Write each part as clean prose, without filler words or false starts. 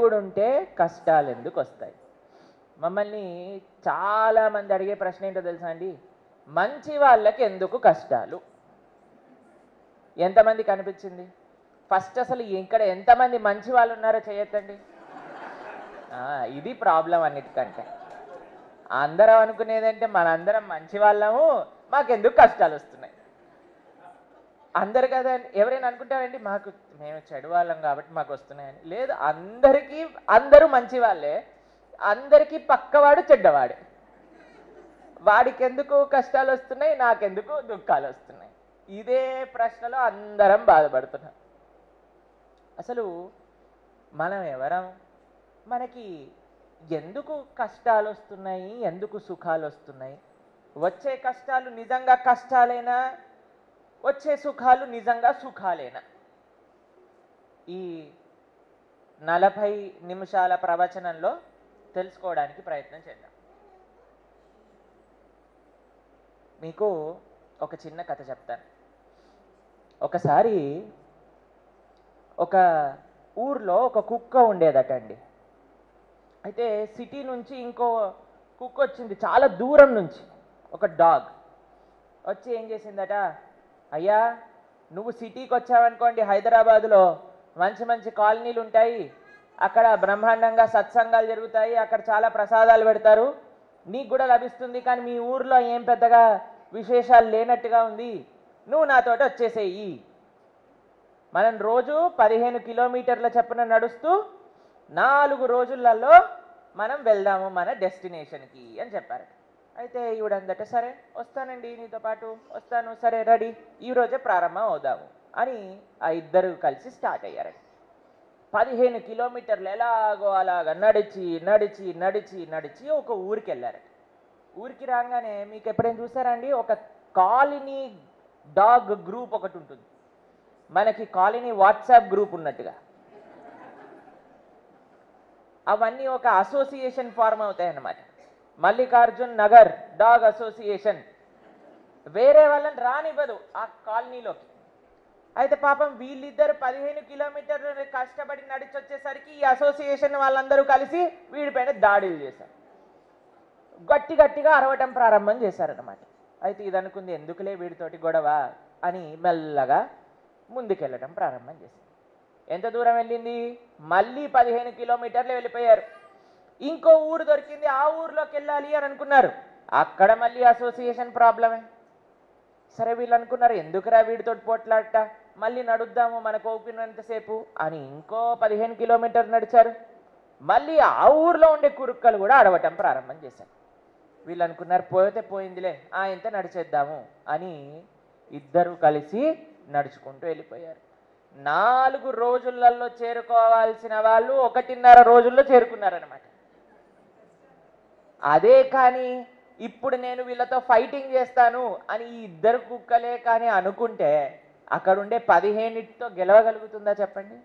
దేవుడు ఉంటే కష్టాలు ఎందుకు వస్తాయి? మమ్మల్ని చాలామంది అడిగే ప్రశ్న ఏంటో తెలుసా అండి? మంచి వాళ్ళకి ఎందుకు కష్టాలు? ఎంతమంది కనిపించింది? ఫస్ట్ అసలు ఇక్కడ ఎంతమంది మంచి వాళ్ళు ఉన్నారో చేయొద్దండి. ఇది ప్రాబ్లం అన్నిటికంటే. అందరం అనుకునేదంటే మనందరం మంచి వాళ్ళము, మాకెందుకు కష్టాలు వస్తున్నాయి. అందరు కదా, ఎవరైనా అనుకుంటారండి మేము చెడు వాళ్ళం కాబట్టి మాకు వస్తున్నాయని. లేదు, అందరూ మంచి వాళ్ళే, అందరికీ పక్కవాడు చెడ్డవాడే. వాడికి ఎందుకు కష్టాలు వస్తున్నాయి, నాకెందుకు దుఃఖాలు వస్తున్నాయి? ఇదే ప్రశ్నలో అందరం బాధపడుతున్నాం. అసలు మనం ఎవరం? మనకి ఎందుకు కష్టాలు వస్తున్నాయి, ఎందుకు సుఖాలు వస్తున్నాయి? వచ్చే కష్టాలు నిజంగా కష్టాలేనా, వచ్చే సుఖాలు నిజంగా సుఖాలేనా? ఈ 40 నిమిషాల ప్రవచనంలో తెలుసుకోవడానికి ప్రయత్నం చేద్దాం. మీకు ఒక చిన్న కథ చెప్తాను. ఒకసారి ఒక ఊర్లో ఒక కుక్క ఉండేదట అండి. అయితే సిటీ నుంచి ఇంకో కుక్క వచ్చింది, చాలా దూరం నుంచి. ఒక డాగ్ వచ్చి ఏం చేసిందట, అయ్యా నువ్వు సిటీకి వచ్చావనుకోండి, హైదరాబాదులో మంచి మంచి కాలనీలు ఉంటాయి, అక్కడ బ్రహ్మాండంగా సత్సంగాలు జరుగుతాయి, అక్కడ చాలా ప్రసాదాలు పెడతారు, నీకు కూడా లభిస్తుంది. కానీ మీ ఊర్లో ఏం పెద్దగా విశేషాలు లేనట్టుగా ఉంది, నువ్వు నాతోటి వచ్చేసేయి. మనం రోజు 15 కిలోమీటర్ల చొప్పున నడుస్తూ 4 రోజులలో మనం వెళ్దాము మన డెస్టినేషన్కి అని చెప్పారు. అయితే ఈవిడందట, సరే వస్తానండి, నీతో పాటు వస్తాను, సరే రెడీ, ఈరోజే ప్రారంభం అవుదాము అని ఆ ఇద్దరు కలిసి స్టార్ట్ అయ్యారండి. 15 కిలోమీటర్లు ఎలాగో అలాగా నడిచి నడిచి నడిచి నడిచి ఒక ఊరికి వెళ్ళారట. ఊరికి రాగానే మీకు ఎప్పుడైనా చూసారండి, ఒక కాలనీ డాగ్ గ్రూప్ ఒకటి ఉంటుంది, మనకి కాలనీ వాట్సాప్ గ్రూప్ ఉన్నట్టుగా. అవన్నీ ఒక అసోసియేషన్ ఫార్మ్ అవుతాయి అన్నమాట. మల్లికార్జున్ నగర్ డాగ్ అసోసియేషన్ వేరే వాళ్ళని రానివ్వదు ఆ కాలనీలోకి. అయితే పాపం వీళ్ళిద్దరు 15 కిలోమీటర్లు కష్టపడి నడిచి వచ్చేసరికి ఈ అసోసియేషన్ వాళ్ళందరూ కలిసి వీడిపైన దాడులు చేశారు, గట్టి గట్టిగా అరవటం ప్రారంభం చేశారన్నమాట. అయితే ఇది అనుకుంది, ఎందుకులే వీడితోటి గొడవ అని మెల్లగా ముందుకెళ్ళటం ప్రారంభం చేశారు. ఎంత దూరం వెళ్ళింది? మళ్ళీ 15 కిలోమీటర్లు వెళ్ళిపోయారు. ఇంకో ఊరు దొరికింది, ఆ ఊర్లోకి వెళ్ళాలి అని అనుకున్నారు. అక్కడ మళ్ళీ అసోసియేషన్ ప్రాబ్లమే. సరే వీళ్ళు అనుకున్నారు, ఎందుకురా వీడితో పోట్లాట, మళ్ళీ నడుద్దాము మనకు ఓపినంతసేపు అని ఇంకో 15 కిలోమీటర్లు నడిచారు. మళ్ళీ ఆ ఊర్లో ఉండే కురుక్కలు కూడా అడవటం ప్రారంభం చేశారు. వీళ్ళు అనుకున్నారు, పోతే పోయిందిలే, ఇంత నడిచేద్దాము అని ఇద్దరు కలిసి నడుచుకుంటూ వెళ్ళిపోయారు. 4 రోజులలో చేరుకోవాల్సిన వాళ్ళు 1.5 రోజుల్లో చేరుకున్నారనమాట. అదే కానీ ఇప్పుడు నేను వీళ్ళతో ఫైటింగ్ చేస్తాను అని ఈ ఇద్దరు కుక్కలే కానీ అనుకుంటే అక్కడ ఉండే 15తో గెలవగలుగుతుందా చెప్పండి?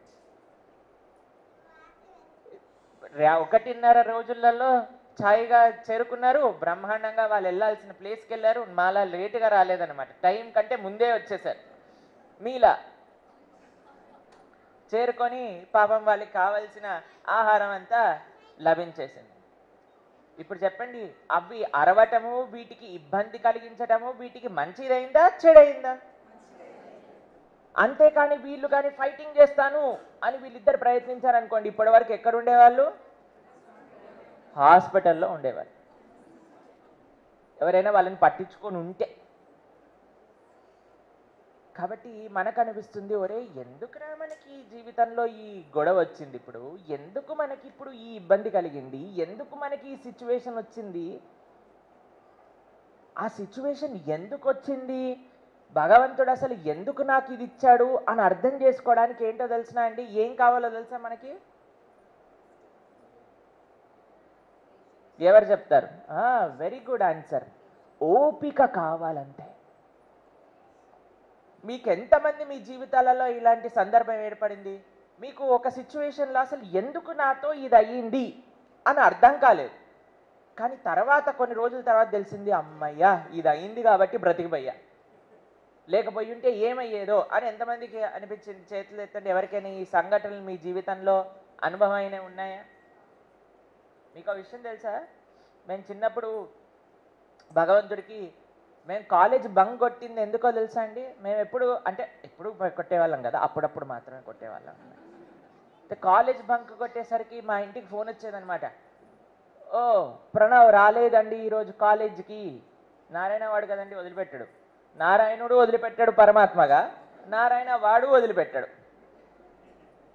1.5 రోజులలో ఛాయిగా చేరుకున్నారు, బ్రహ్మాండంగా వాళ్ళు వెళ్ళాల్సిన ప్లేస్కి వెళ్ళారు. మాలా లేటుగా రాలేదన్నమాట, టైం కంటే ముందే వచ్చేసారు. మీలా చేరుకొని పాపం వాళ్ళకి కావలసిన ఆహారం అంతా లభించేసింది. ఇప్పుడు చెప్పండి, అవి అరవటము వీటికి ఇబ్బంది కలిగించటము వీటికి మంచిదైందా చెడైందా? అంతేకాని వీళ్ళు కానీ ఫైటింగ్ చేస్తాను అని వీళ్ళిద్దరు ప్రయత్నించారనుకోండి, ఇప్పటి వరకు ఎక్కడ ఉండేవాళ్ళు? హాస్పిటల్లో ఉండేవాళ్ళు, ఎవరైనా వాళ్ళని పట్టించుకొని ఉంటే. కాబట్టి మనకు అనిపిస్తుంది, ఒరే ఎందుకురా మనకి జీవితంలో ఈ గొడవ వచ్చింది, ఇప్పుడు ఎందుకు మనకి ఇప్పుడు ఈ ఇబ్బంది కలిగింది, ఎందుకు మనకి ఈ సిచ్యువేషన్ వచ్చింది, ఆ సిచ్యువేషన్ ఎందుకు వచ్చింది, భగవంతుడు అసలు ఎందుకు నాకు ఇది ఇచ్చాడు అని అర్థం చేసుకోవడానికి ఏంటో తెలిసినా అండి, ఏం కావాలో తెలుసా మనకి? ఎవరు చెప్తారు? వెరీ గుడ్ ఆన్సర్, ఓపిక కావాలంతే. మీకు ఎంతమంది మీ జీవితాలలో ఇలాంటి సందర్భం ఏర్పడింది? మీకు ఒక సిచ్యువేషన్లో అసలు ఎందుకు నాతో ఇది అయ్యింది అని అర్థం కాలేదు, కానీ తర్వాత కొన్ని రోజుల తర్వాత తెలిసింది, అమ్మయ్యా ఇది అయింది కాబట్టి బ్రతికిపోయా, లేకపోయి ఉంటే ఏమయ్యేదో అని ఎంతమందికి అనిపించింది? చేతులు ఎత్తండి ఎవరికైనా ఈ సంఘటనలు మీ జీవితంలో అనుభవం అయినా ఉన్నాయా? మీకు ఆ విషయం తెలుసా? మేము చిన్నప్పుడు భగవంతుడికి మేము కాలేజ్ బంక్ కొట్టింది ఎందుకో తెలుసా అండి? మేము ఎప్పుడు కొట్టేవాళ్ళం కదా, అప్పుడప్పుడు మాత్రమే కొట్టేవాళ్ళం. అంటే కాలేజ్ బంక్ కొట్టేసరికి మా ఇంటికి ఫోన్ వచ్చేదనమాట. ఓ ప్రణవ్ రాలేదండి ఈరోజు కాలేజీకి. నారాయణ వాడు కదండి, వదిలిపెట్టాడు. నారాయణుడు వదిలిపెట్టాడు పరమాత్మగా, నారాయణ వాడు వదిలిపెట్టాడు.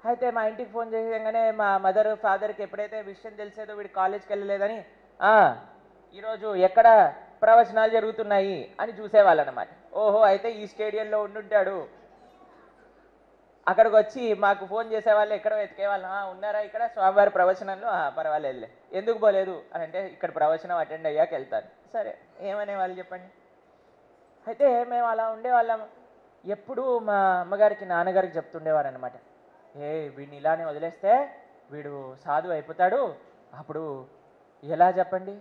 అయితే మా ఇంటికి ఫోన్ చేసేయగానే మా మదర్ ఫాదర్కి ఎప్పుడైతే విషయం తెలిసేదో వీడు కాలేజ్కి వెళ్ళలేదని, ఈరోజు ఎక్కడ ప్రవచనాలు జరుగుతున్నాయి అని చూసేవాళ్ళు అనమాట. ఓహో అయితే ఈ స్టేడియంలో ఉండుంటాడు. అక్కడికి వచ్చి మాకు ఫోన్ చేసేవాళ్ళు, ఎక్కడో వెతికేవాళ్ళు. ఉన్నారా ఇక్కడ స్వామివారి ప్రవచనంలో? పర్వాలేదులే. ఎందుకు పోలేదు అని అంటే, ఇక్కడ ప్రవచనం అటెండ్ అయ్యాక వెళ్తాను. సరే, ఏమనే వాళ్ళు చెప్పండి. అయితే మేము అలా ఉండేవాళ్ళం. ఎప్పుడు మా అమ్మగారికి నాన్నగారికి చెప్తుండేవారు అనమాట, వీడిని ఇలానే వదిలేస్తే వీడు సాధువు అయిపోతాడు, అప్పుడు ఎలా చెప్పండి,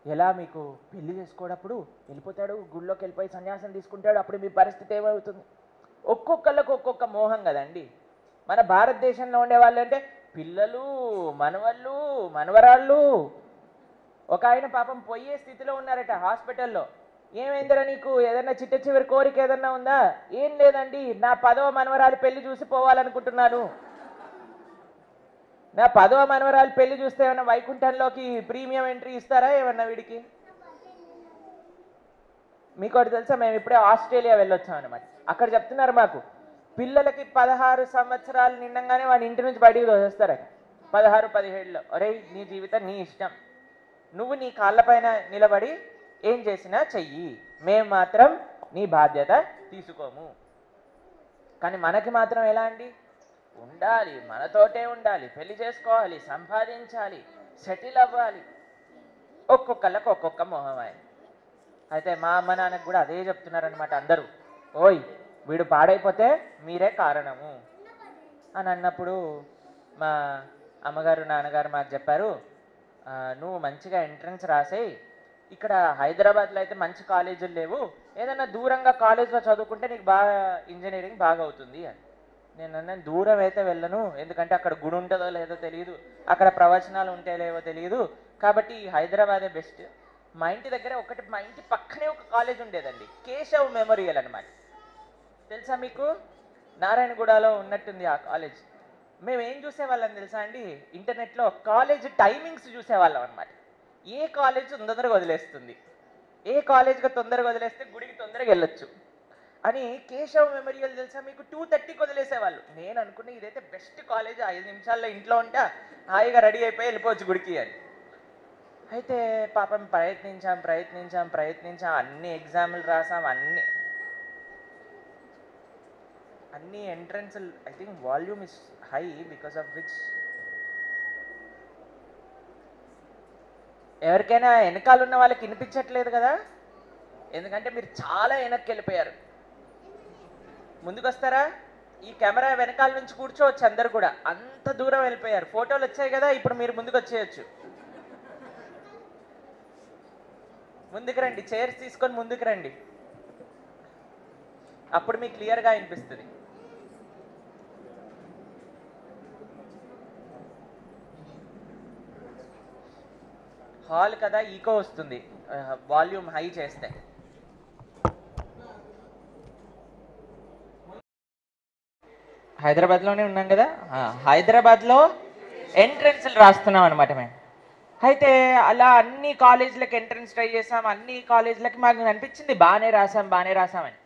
ఎలా మీకు పెళ్లి చేసుకోవడప్పుడు వెళ్ళిపోతాడు, గుళ్ళోకి వెళ్ళిపోయి సన్యాసం తీసుకుంటాడు, అప్పుడు మీ పరిస్థితి ఏమవుతుంది? ఒక్కొక్కళ్ళకు ఒక్కొక్క మోహం కదండి. మన భారతదేశంలో ఉండేవాళ్ళు అంటే పిల్లలు, మనవళ్ళు, మనవరాళ్ళు. ఒక ఆయన పాపం పోయే స్థితిలో ఉన్నారట హాస్పిటల్లో. ఏమైందిరా నీకు, ఏదన్నా చిట్ట చివరి కోరిక ఏదన్నా ఉందా? ఏం లేదండి, నా 10వ మనవరాలు పెళ్లి చూసి పోవాలనుకుంటున్నాను. నా 10వ మనవరాలు పెళ్లి చూస్తే ఏమన్నా వైకుంఠంలోకి ప్రీమియం ఎంట్రీ ఇస్తారా ఏమన్నా వీడికి? మీకు ఒకటి తెలుసా, మేము ఇప్పుడే ఆస్ట్రేలియా వెళ్ళొచ్చాం అనమాట. అక్కడ చెప్తున్నారు మాకు, పిల్లలకి 16 సంవత్సరాలు నిండంగానే వాడి ఇంటి నుంచి బయటికి తోసేస్తారట. 16, 17లో, అరే నీ జీవితం నీ ఇష్టం, నువ్వు నీ కాళ్ళపైన నిలబడి ఏం చేసినా చెయ్యి, మేము మాత్రం నీ బాధ్యత తీసుకోము. కానీ మనకి మాత్రం ఎలా అండి? ఉండాలి, మనతోటే ఉండాలి, పెళ్లి చేసుకోవాలి, సంపాదించాలి, సెటిల్ అవ్వాలి. ఒక్కొక్కళ్ళకి ఒక్కొక్క మొహమాయ. అయితే మా అమ్మ నాన్నకు కూడా అదే చెప్తున్నారనమాట అందరూ. ఓయ్ వీడు పాడైపోతే మీరే కారణము అని అన్నప్పుడు మా అమ్మగారు నాన్నగారు మాకు చెప్పారు, నువ్వు మంచిగా ఎంట్రన్స్ రాసేయి, ఇక్కడ హైదరాబాద్లో అయితే మంచి కాలేజీలు లేవు, ఏదైనా దూరంగా కాలేజ్లో చదువుకుంటే నీకు బాగా ఇంజనీరింగ్ బాగా అవుతుంది అని. నేను దూరం అయితే వెళ్ళను, ఎందుకంటే అక్కడ గుడి ఉంటుందో లేదో తెలియదు, అక్కడ ప్రవచనాలు ఉంటే లేవో తెలియదు, కాబట్టి హైదరాబాదే బెస్ట్. మా ఇంటి దగ్గర మా ఇంటి పక్కనే ఒక కాలేజ్ ఉండేదండి, కేశవ్ మెమోరియల్ అనమాట. తెలుసా మీకు? నారాయణగూడలో ఉన్నట్టుంది ఆ కాలేజ్. మేము ఏం చూసేవాళ్ళం తెలుసా అండి, ఇంటర్నెట్లో కాలేజ్ టైమింగ్స్ చూసేవాళ్ళం అనమాట. ఏ కాలేజ్ తొందరగా వదిలేస్తుంది, ఏ కాలేజ్గా తొందరగా వదిలేస్తే గుడికి తొందరగా వెళ్ళొచ్చు అని. కేశవ్ మెమోరియల్ తెలుసా మీకు? 2:30కి వదిలేసేవాళ్ళు. నేను అనుకున్నా ఇదైతే బెస్ట్ కాలేజ్, 5 నిమిషాల్లో ఇంట్లో ఉంటే హాయిగా రెడీ అయిపోయి వెళ్ళిపోవచ్చు గుడికి అని. అయితే పాపం ప్రయత్నించాం, అన్ని ఎగ్జామ్లు రాసాం, అన్ని entrance. I think volume is high, because of which ఎవరికైనా వెనకాల ఉన్న వాళ్ళకి వినిపించట్లేదు కదా, ఎందుకంటే మీరు చాలా వెనక్కి వెళ్ళిపోయారు. ముందుకు వస్తారా? ఈ కెమెరా వెనకాల నుంచి కూర్చోవచ్చు అందరు కూడా, అంత దూరం వెళ్ళిపోయారు. ఫోటోలు వచ్చాయి కదా, ఇప్పుడు మీరు ముందుకు వచ్చేయచ్చు. ముందుకు రండి, చైర్స్ తీసుకొని ముందుకు రండి, అప్పుడు మీకు క్లియర్గా వినిపిస్తుంది. హాల్ కదా, ఈకో వస్తుంది వాల్యూమ్ హై చేస్తే. హైదరాబాద్లోనే ఉన్నాం కదా, హైదరాబాద్లో ఎంట్రన్స్లు రాస్తున్నాం అనమాట మేము. అయితే అలా అన్ని కాలేజీలకు ఎంట్రన్స్ ట్రై చేసాం, అన్ని కాలేజీలకి మాకు అనిపించింది బాగానే రాసామని.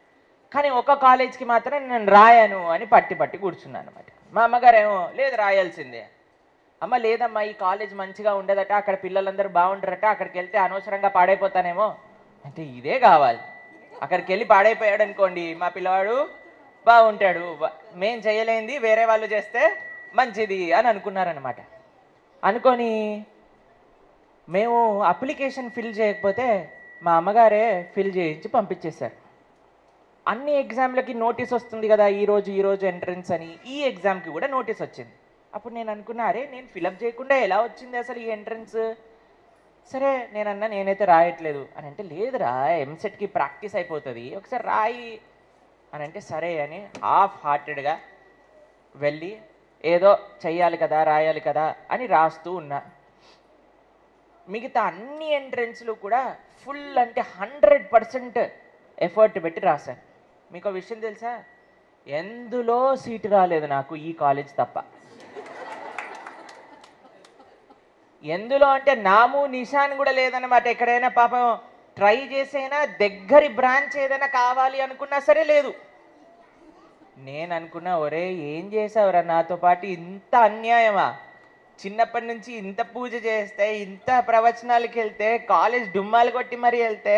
కానీ ఒక కాలేజ్కి మాత్రం నేను రాయను అని పట్టి కూర్చున్నాను అనమాట. మా అమ్మగారు ఏమో లేదు రాయాల్సిందే. అమ్మ లేదమ్మా, ఈ కాలేజ్ మంచిగా ఉండదట, అక్కడ పిల్లలందరూ బాగుంటారట, అక్కడికి వెళ్తే అనవసరంగా పాడైపోతానేమో అంటే ఇదే కావాలి. అక్కడికి వెళ్ళి పాడైపోయాడు అనుకోండి, మా పిల్లవాడు బాగుంటాడు, మేం చేయలేంది వేరే వాళ్ళు చేస్తే మంచిది అని అనుకున్నారనమాట. అనుకొని మేము అప్లికేషన్ ఫిల్ చేయకపోతే మా అమ్మగారే ఫిల్ చేయించి పంపించేశారు. అన్ని ఎగ్జామ్లకి నోటీస్ వస్తుంది కదా, ఈరోజు ఎంట్రన్స్ అని, ఈ ఎగ్జామ్కి కూడా నోటీస్ వచ్చింది. అప్పుడు నేను అనుకున్నా, అరే నేను ఫిలప్ చేయకుండా ఎలా వచ్చింది అసలు ఈ ఎంట్రన్స్? సరే నేనన్నా నేనైతే రాయట్లేదు అని అంటే, లేదురా ఎంసెట్కి ప్రాక్టీస్ అయిపోతుంది, ఒకసారి రాయి అని అంటే, సరే అని హాఫ్ హార్టెడ్గా వెళ్ళి ఏదో చెయ్యాలి కదా, రాయాలి కదా అని రాస్తూ ఉన్నా. మిగతా అన్ని ఎంట్రెన్స్లు కూడా ఫుల్ అంటే 100% ఎఫర్ట్ పెట్టి రాశాను. మీకు విషయం తెలుసా, ఎందులో సీటు రాలేదు నాకు, ఈ కాలేజ్ తప్ప. ఎందులో అంటే నాము నిషాన్ కూడా లేదన్నమాట. ఎక్కడైనా పాపం ట్రై చేసైనా దగ్గరి బ్రాంచ్ ఏదైనా కావాలి అనుకున్నా సరే లేదు. నేను అనుకున్నా, ఒరే ఏం చేసావురా నాతో పాటు, ఇంత అన్యాయమా? చిన్నప్పటి నుంచి ఇంత పూజ చేస్తే, ఇంత ప్రవచనాలకి వెళ్తే, కాలేజ్ డుమ్మాలు కొట్టి మరీ వెళ్తే,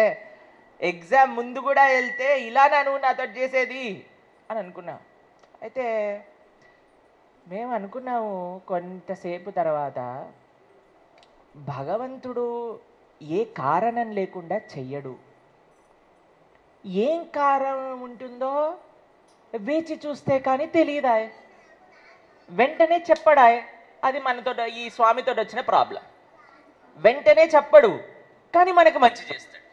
ఎగ్జామ్ ముందు కూడా వెళ్తే, ఇలానా నువ్వు నాతో చేసేది అని అనుకున్నా. అయితే మేము అనుకున్నాము కొంతసేపు తర్వాత, భగవంతుడు ఏ కారణం లేకుండా చెయ్యడు. ఏం కారణం ఉంటుందో వేచి చూస్తే కానీ తెలియదాయ్, వెంటనే చెప్పడాయ్. అది మనతో, ఈ స్వామితో వచ్చిన ప్రాబ్లం. వెంటనే చెప్పడు, కానీ మనకు మంచి చేస్తాడు.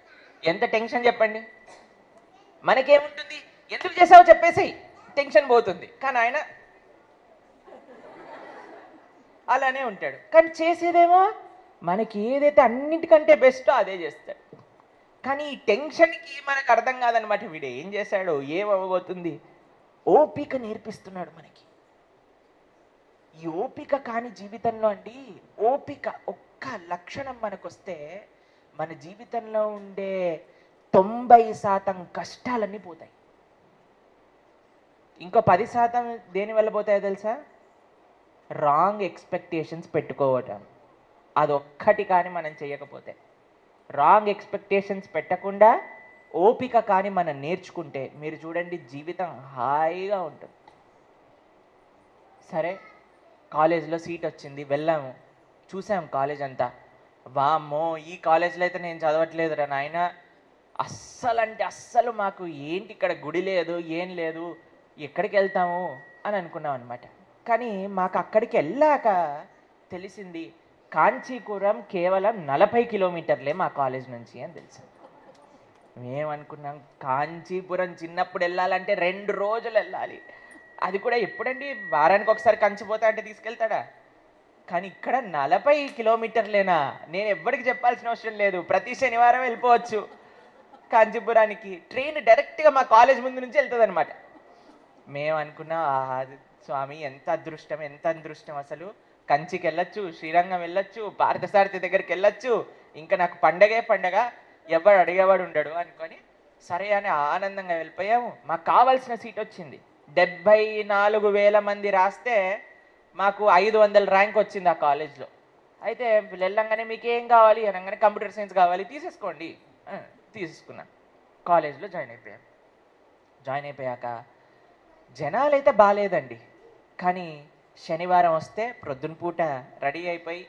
ఎంత టెన్షన్ చెప్పండి. మనకేముంటుంది, ఎందుకు చేసావో చెప్పేసి టెన్షన్ పోతుంది. కానీ ఆయన అలానే ఉంటాడు. కానీ చేసేదేమో మనకి ఏదైతే అన్నిటికంటే బెస్టో అదే చేస్తాడు. కానీ ఈ టెన్షన్కి మనకు అర్థం కాదనమాట, వీడు ఏం చేశాడో, ఏమవ్వబోతుంది. ఓపిక నేర్పిస్తున్నాడు మనకి. ఈ ఓపిక కాని జీవితంలో అండి, ఓపిక ఒక్క లక్షణం మనకు వస్తే మన జీవితంలో ఉండే 90% కష్టాలన్నీ పోతాయి. ఇంకో 10% దేని వల్ల పోతాయో తెలుసా? రాంగ్ ఎక్స్పెక్టేషన్స్ పెట్టుకోవటం. అదొక్కటి కానీ మనం చేయకపోతే, రాంగ్ ఎక్స్పెక్టేషన్స్ పెట్టకుండా ఓపిక కానీ మనం నేర్చుకుంటే, మీరు చూడండి జీవితం హాయిగా ఉంటుంది. సరే, కాలేజ్లో సీట్ వచ్చింది, వెళ్ళాము, చూసాము కాలేజ్ అంతా. వామ్మో, ఈ కాలేజ్లో అయితే నేను చదవట్లేదురా నాయన, అస్సలు అంటే అస్సలు మాకు ఏంటి ఇక్కడ గుడి లేదు, ఏం లేదు, ఎక్కడికి వెళ్తాము అని అనుకున్నాం అనమాట. కానీ మాకు అక్కడికి వెళ్ళాక తెలిసింది, కాంచీపురం కేవలం 40 కిలోమీటర్లే మా కాలేజ్ నుంచి అని తెలుసు. మేమనుకున్నాం, కాంచీపురం చిన్నప్పుడు వెళ్ళాలంటే 2 రోజులు వెళ్ళాలి. అది కూడా ఎప్పుడండి, వారానికి ఒకసారి కంచిపోతా అంటే తీసుకెళ్తాడా? కానీ ఇక్కడ 40 కిలోమీటర్లేనా? నేను ఎవ్వరికి చెప్పాల్సిన అవసరం లేదు, ప్రతి శనివారం వెళ్ళిపోవచ్చు కాంచీపురానికి. ట్రైన్ డైరెక్ట్గా మా కాలేజ్ ముందు నుంచి వెళ్తుంది అనమాట. మేము అనుకున్నా, స్వామి ఎంత అదృష్టం, ఎంత అదృష్టం అసలు. కంచికి వెళ్ళొచ్చు, శ్రీరంగం వెళ్ళొచ్చు, పార్థసారథి దగ్గరికి వెళ్ళొచ్చు, ఇంకా నాకు పండగే పండగ, ఎవడు అడిగేవాడు ఉండడు అనుకొని సరే అని ఆనందంగా వెళ్ళిపోయాము. మాకు కావాల్సిన సీట్ వచ్చింది. 74,000 మంది రాస్తే మాకు 500 ర్యాంక్ వచ్చింది ఆ కాలేజ్లో. అయితే వెళ్ళంగానే మీకు ఏం కావాలి అనగానే కంప్యూటర్ సైన్స్ కావాలి, తీసేసుకోండి. తీసుకున్నాను. కాలేజ్లో జాయిన్ అయిపోయాక జనాలు అయితే బాగాలేదండి. కానీ శనివారం వస్తే ప్రొద్దున పూట రెడీ అయిపోయి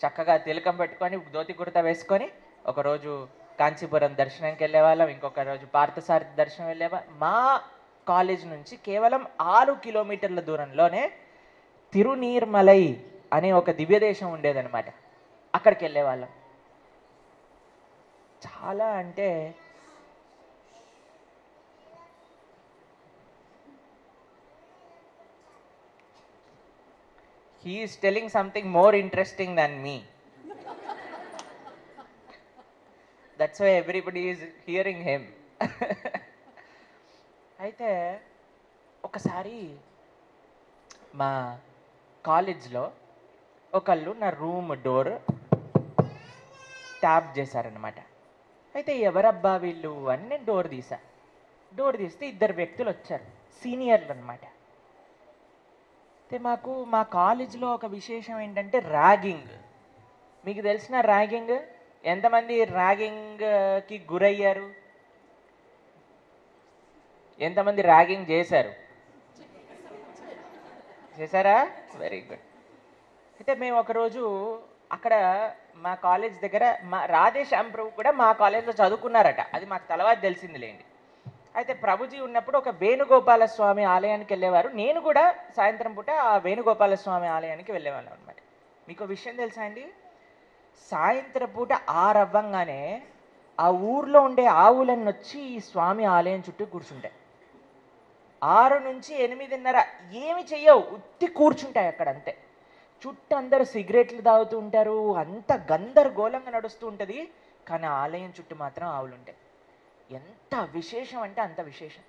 చక్కగా తిలకం పెట్టుకొని ధోతి కుర్తా వేసుకొని ఒకరోజు కాంచీపురం దర్శనంకి వెళ్ళేవాళ్ళం, ఇంకొక రోజు పార్థసారథి దర్శనం వెళ్ళేవాళ్ళం. మా కాలేజ్ నుంచి కేవలం 6 కిలోమీటర్ల దూరంలోనే తిరునీర్మలై అనే ఒక దివ్యదేశం ఉండేదన్నమాట. అక్కడికి వెళ్ళేవాళ్ళం. చాలా అంటే he is telling something more interesting than me. That's why everybody is hearing him. అయితే ఒకసారి మా కాలేజ్లో ఒకళ్ళు నా రూమ్ డోర్ ట్యాప్ చేశారనమాట. అయితే ఎవరబ్బా వీళ్ళు అని నేను డోర్ తీస్తే 2 వ్యక్తులు వచ్చారు, సీనియర్లు అనమాట. అయితే మా కాలేజ్లో ఒక విశేషం ఏంటంటే ర్యాగింగ్. మీకు తెలిసిన ర్యాగింగ్? ఎంతమంది ర్యాగింగ్కి గురయ్యారు? ఎంతమంది ర్యాగింగ్ చేశారా? Very good. అయితే మేము ఒకరోజు అక్కడ మా కాలేజ్ దగ్గర రాధేశ్యామ్ ప్రభు కూడా మా కాలేజ్లో చదువుకున్నారట. అది మాకు తర్వాత తెలిసిందిలేండి. అయితే ప్రభుజీ ఉన్నప్పుడు ఒక వేణుగోపాల స్వామి ఆలయానికి వెళ్ళేవారు. నేను కూడా సాయంత్రం పూట ఆ వేణుగోపాల స్వామి ఆలయానికి వెళ్ళేవాళ్ళం అనమాట. మీకు విషయం తెలుసా అండి, సాయంత్రం పూట 6 అవ్వంగానే ఆ ఊర్లో ఉండే ఆవులన్నీ వచ్చి ఈ స్వామి ఆలయం చుట్టూ కూర్చుంటాయి. 6 నుంచి 8:30 ఏమి చెయ్యవు, ఉత్తి కూర్చుంటాయి అక్కడ అంతే. చుట్టూ అందరు సిగరెట్లు తాగుతూ ఉంటారు, అంత గందరగోళంగా నడుస్తూ ఉంటుంది. కానీ ఆలయం చుట్టూ మాత్రం ఆవులు ఉంటాయి. ఎంత విశేషం అంటే అంత విశేషం.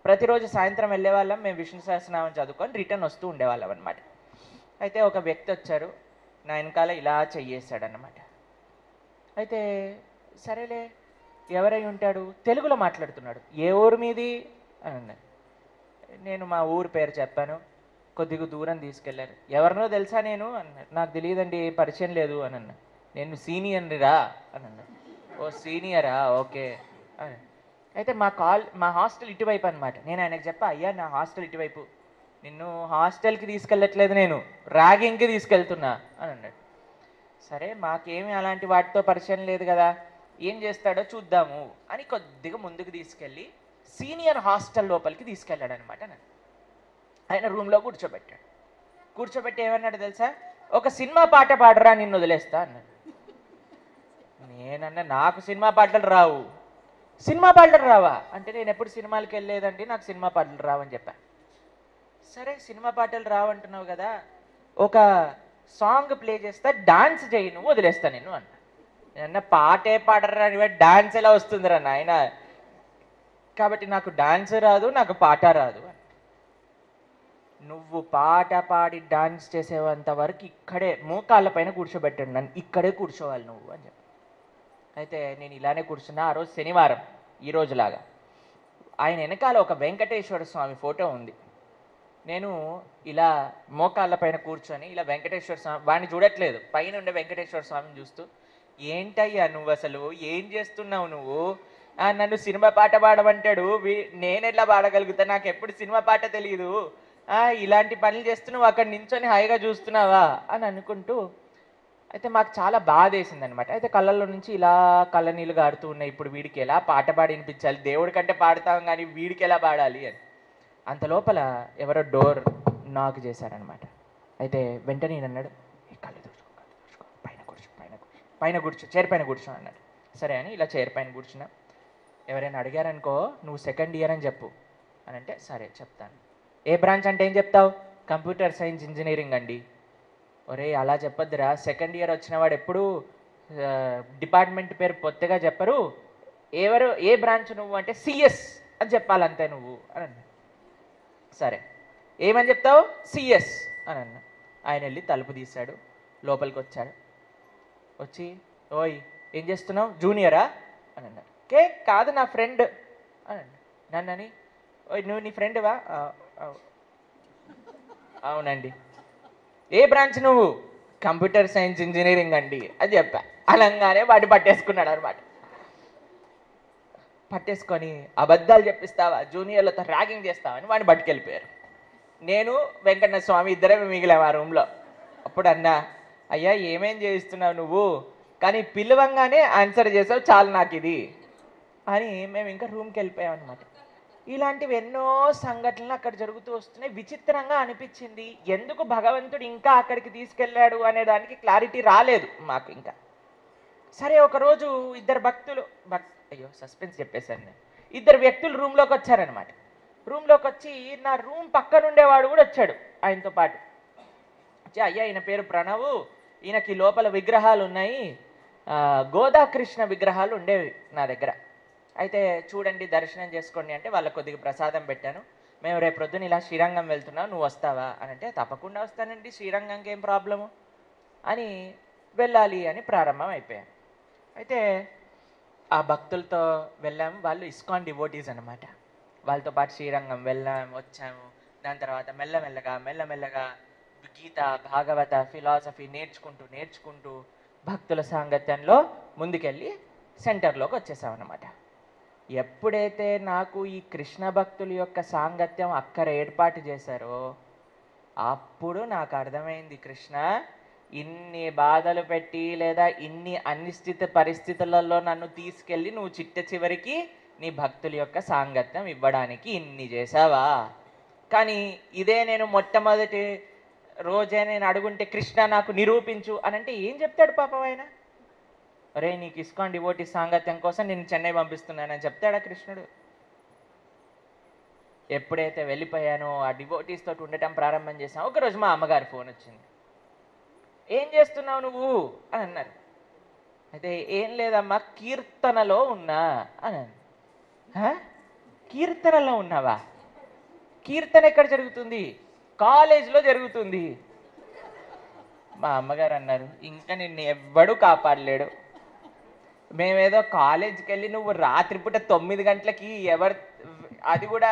ప్రతిరోజు సాయంత్రం వెళ్ళేవాళ్ళం మేము, విష్ణు సహస్రనామం చదువుకొని రిటర్న్ వస్తూ ఉండేవాళ్ళం అనమాట. అయితే ఒక వ్యక్తి వచ్చారు, నా వెనకాల ఇలా చెయ్యేశాడనమాట. అయితే సరేలే ఎవరై ఉంటాడు, తెలుగులో మాట్లాడుతున్నాడు. ఏ ఊరు మీది అని అన్నాడు. నేను మా ఊరు పేరు చెప్పాను. కొద్దిగా దూరం తీసుకెళ్లారు. ఎవరినో తెలుసా నేను అన్నాడు. నాకు తెలియదండి, పరిచయం లేదు అని అన్నా. నేను సీనియర్నిరా అని అన్నా. ఓ సీనియరా, ఓకే. అయితే మా హాస్టల్ ఇటువైపు అనమాట. నేను ఆయనకు చెప్పా, అయ్యా నా హాస్టల్ ఇటువైపు, నిన్ను హాస్టల్కి తీసుకెళ్ళట్లేదు, నేను ర్యాగింగ్కి తీసుకెళ్తున్నా అని అన్నాడు. సరే మాకేమి అలాంటి వాటితో పరిచయం లేదు కదా, ఏం చేస్తాడో చూద్దాము అని కొద్దిగా ముందుకు తీసుకెళ్ళి సీనియర్ హాస్టల్ లోపలికి తీసుకెళ్ళాడు అనమాట. నన్ను ఆయన రూమ్లో కూర్చోబెట్టాడు. కూర్చోబెట్టి ఏమన్నాడు తెలుసా, ఒక సినిమా పాట పాడరా నిన్ను వదిలేస్తా అన్నాడు. నేనన్నా నాకు సినిమా పాటలు రావు. సినిమా పాటలు రావా అంటే, నేను ఎప్పుడు సినిమాలకి వెళ్ళలేదండి, నాకు సినిమా పాటలు రావని చెప్పా. సరే సినిమా పాటలు రావంటున్నావు కదా, ఒక సాంగ్ ప్లే చేస్తా, డాన్స్ చేయి, నువ్వు వదిలేస్తా నేను అన్న. నేనన్నా పాటే పాడరా, డాన్స్ ఎలా వస్తుందిరా నాయన, కాబట్టి నాకు డాన్స్ రాదు, నాకు పాట రాదు. నువ్వు పాట పాడి డాన్స్ చేసేంత వరకు ఇక్కడే మోకాళ్ళ పైన కూర్చోబెట్టాడు నన్ను, ఇక్కడే కూర్చోవాలి నువ్వు అని చెప్పి. అయితే నేను ఇలానే కూర్చున్నా. ఆ రోజు శనివారం, ఈరోజులాగా. ఆయన వెనకాల ఒక వెంకటేశ్వర స్వామి ఫోటో ఉంది. నేను ఇలా మోకాళ్ళ పైన కూర్చొని ఇలా వెంకటేశ్వర స్వామి, వాడిని చూడట్లేదు, పైన ఉండే వెంకటేశ్వర స్వామిని చూస్తూ, ఏంటయ్యా నువ్వు అసలు ఏం చేస్తున్నావు నువ్వు, నన్ను సినిమా పాట పాడమంటాడు, నేను ఎట్లా పాడగలుగుతా, నాకు ఎప్పుడు సినిమా పాట తెలియదు, ఇలాంటి పనులు చేస్తూ నువ్వు అక్కడ నించొని హాయిగా చూస్తున్నావా అని అనుకుంటూ. అయితే మాకు చాలా బాధ వేసింది అనమాట. అయితే కళ్ళల్లో నుంచి ఇలా కళ్ళ నీళ్ళు గారుతూ ఉన్నాయి. ఇప్పుడు వీడికి ఎలా పాట పాడి వినిపించాలి, దేవుడి కంటే పాడతాం కానీ వీడికి ఎలా పాడాలి అని. అంత లోపల ఎవరో డోర్ నాక్ చేశారనమాట. అయితే వెంటనే నేను అన్నాడు, కళ్ళు తుడుచుకో, పైన కూర్చో, పైన కూర్చో, చైర్ పైన కూర్చో అన్నాడు. సరే అని ఇలా చైర్ పైన కూర్చున్నా. ఎవరైనా అడిగారనుకో, నువ్వు సెకండ్ ఇయర్ అని చెప్పు అని అంటే, సరే చెప్తాను. ఏ బ్రాంచ్ అంటే ఏం చెప్తావు, కంప్యూటర్ సైన్స్ ఇంజనీరింగ్ అండి. ఒరే అలా చెప్పొద్దురా, సెకండ్ ఇయర్ వచ్చిన వాడు ఎప్పుడు డిపార్ట్మెంట్ పేరు పొత్తిగా చెప్పరు, ఏ బ్రాంచ్ నువ్వు అంటే సిఎస్ అని చెప్పాలంతే నువ్వు అని అన్నా. సరే ఏమని చెప్తావు, సిఎస్ అని అన్నా. ఆయన వెళ్ళి తలుపు తీశాడు, లోపలికి వచ్చాడు. వచ్చి, ఓయ్ ఏం చేస్తున్నావు, జూనియరా అని అన్నాడు. కాదు నా ఫ్రెండ్ అని అన్నా. నన్నని, ఓయ్ నువ్వు నీ ఫ్రెండ్వా, అవునండి. ఏ బ్రాంచ్ నువ్వు, కంప్యూటర్ సైన్స్ ఇంజనీరింగ్ అండి అని చెప్పా. అలంగానే వాడిని పట్టేసుకున్నాడు అనమాట. పట్టేసుకొని అబద్ధాలు చెప్పిస్తావా, జూనియర్లతో ర్యాగింగ్ చేస్తావా అని వాడిని పట్టుకెళ్ళిపోయారు. నేను వెంకన్న స్వామి ఇద్దరే మిగిలాము ఆ రూమ్లో. అప్పుడు అన్నా, అయ్యా ఏమేం చేయిస్తున్నావు నువ్వు, కానీ పిలవంగానే ఆన్సర్ చేసావు, చాలు నాకు ఇది అని మేము ఇంకా రూమ్కి వెళ్ళిపోయాం అనమాట. ఇలాంటివి ఎన్నో సంఘటనలు అక్కడ జరుగుతూ వస్తున్నాయి. విచిత్రంగా అనిపించింది, ఎందుకు భగవంతుడు ఇంకా అక్కడికి తీసుకెళ్ళాడు అనే దానికి క్లారిటీ రాలేదు మాకు ఇంకా. సరే ఒకరోజు ఇద్దరు భక్తులు, అయ్యో సస్పెన్స్ చెప్పేశాను నేను. ఇద్దరు వ్యక్తులు రూమ్లోకి వచ్చారనమాట. రూమ్లోకి వచ్చి నా రూమ్ పక్కన ఉండేవాడు కూడా వచ్చాడు ఆయనతో పాటు. అయ్యా ఈయన పేరు ప్రణవ్, ఈయనకి లోపల విగ్రహాలు ఉన్నాయి, గోదాకృష్ణ విగ్రహాలు ఉండేవి నా దగ్గర, అయితే చూడండి దర్శనం చేసుకోండి అంటే వాళ్ళకి కొద్దిగా ప్రసాదం పెట్టాను. మేము రేపు ప్రొద్దున ఇలా శ్రీరంగం వెళ్తున్నాం, నువ్వు వస్తావా అని అంటే, తప్పకుండా వస్తానండి, శ్రీరంగంకి ఏం ప్రాబ్లము అని, వెళ్ళాలి అని ప్రారంభం అయిపోయాం. అయితే ఆ భక్తులతో వెళ్ళాము. వాళ్ళు ఇస్కాన్ డివోటీస్ అనమాట. వాళ్ళతో పాటు శ్రీరంగం వెళ్ళాము, వచ్చాము. దాని తర్వాత మెల్లమెల్లగా గీత, భాగవత, ఫిలాసఫీ నేర్చుకుంటూ భక్తుల సాంగత్యంలో ముందుకెళ్ళి సెంటర్లోకి వచ్చేసామన్నమాట. ఎప్పుడైతే నాకు ఈ కృష్ణ భక్తుల యొక్క సాంగత్యం అక్కడ ఏర్పాటు చేశారో అప్పుడు నాకు అర్థమైంది, కృష్ణ ఇన్ని బాధలు పెట్టి లేదా ఇన్ని అనిశ్చిత పరిస్థితులలో నన్ను తీసుకెళ్ళి నువ్వు చివరికి నీ భక్తుల యొక్క సాంగత్యం ఇవ్వడానికి ఇన్ని చేసావా. కానీ ఇదే నేను మొట్టమొదటి రోజే నేను అడుగుంటే, కృష్ణ నాకు నిరూపించు అని అంటే ఏం చెప్తాడు పాపం ఆయన. అరే నీకు ఇస్కాన్ డివోటీ సాంగత్యం కోసం నేను చెన్నై పంపిస్తున్నానని చెప్తాడా కృష్ణుడు? ఎప్పుడైతే వెళ్ళిపోయానో ఆ డివోటీస్ తోటి ఉండటం ప్రారంభం చేశాను. ఒకరోజు మా అమ్మగారి ఫోన్ వచ్చింది. ఏం చేస్తున్నావు నువ్వు అని అన్నారు. అయితే ఏం లేదమ్మా, కీర్తనలో ఉన్నా అని అన్నాను. కీర్తనలో ఉన్నావా? కీర్తన ఎక్కడ జరుగుతుంది? కాలేజీలో జరుగుతుంది. మా అమ్మగారు అన్నారు, ఇంకా నిన్ను ఎవ్వడూ కాపాడలేడు. మేమేదో కాలేజీకి వెళ్ళి నువ్వు రాత్రిపూట 9 గంటలకి అది కూడా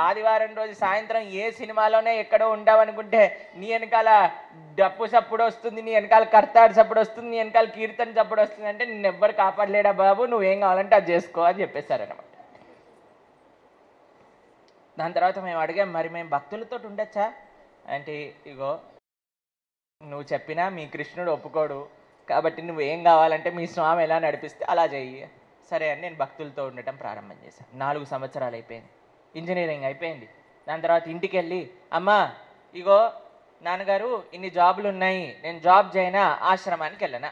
ఆదివారం రోజు సాయంత్రం ఏ సినిమాలోనే ఎక్కడో ఉంటావనుకుంటే నీ వెనకాల డప్పు చప్పుడు వస్తుంది, నీ వెనకాల కర్తాడు చప్పుడు వస్తుంది, నీ వెనకాల కీర్తన చప్పుడు వస్తుంది అంటే నిన్ను ఎవ్వరు కాపాడలేడా బాబు, నువ్వేం కావాలంటే అది చేసుకో అని చెప్పేశారనమాట. దాని తర్వాత మేము అడిగాం, మరి మేము భక్తులతో ఉండొచ్చా అంటే, ఇగో నువ్వు చెప్పినా మీ కృష్ణుడు ఒప్పుకోడు, కాబట్టి నువ్వేం కావాలంటే మీ స్వామి ఎలా నడిపిస్తే అలా చెయ్యి. సరే అని నేను భక్తులతో ఉండటం ప్రారంభం చేశాను. 4 సంవత్సరాలు అయిపోయింది, ఇంజనీరింగ్ అయిపోయింది. దాని తర్వాత ఇంటికి వెళ్ళి, అమ్మా ఇగో నాన్నగారు ఇన్ని జాబులు ఉన్నాయి, నేను జాబ్ చేయనా, ఆశ్రమానికి వెళ్ళనా?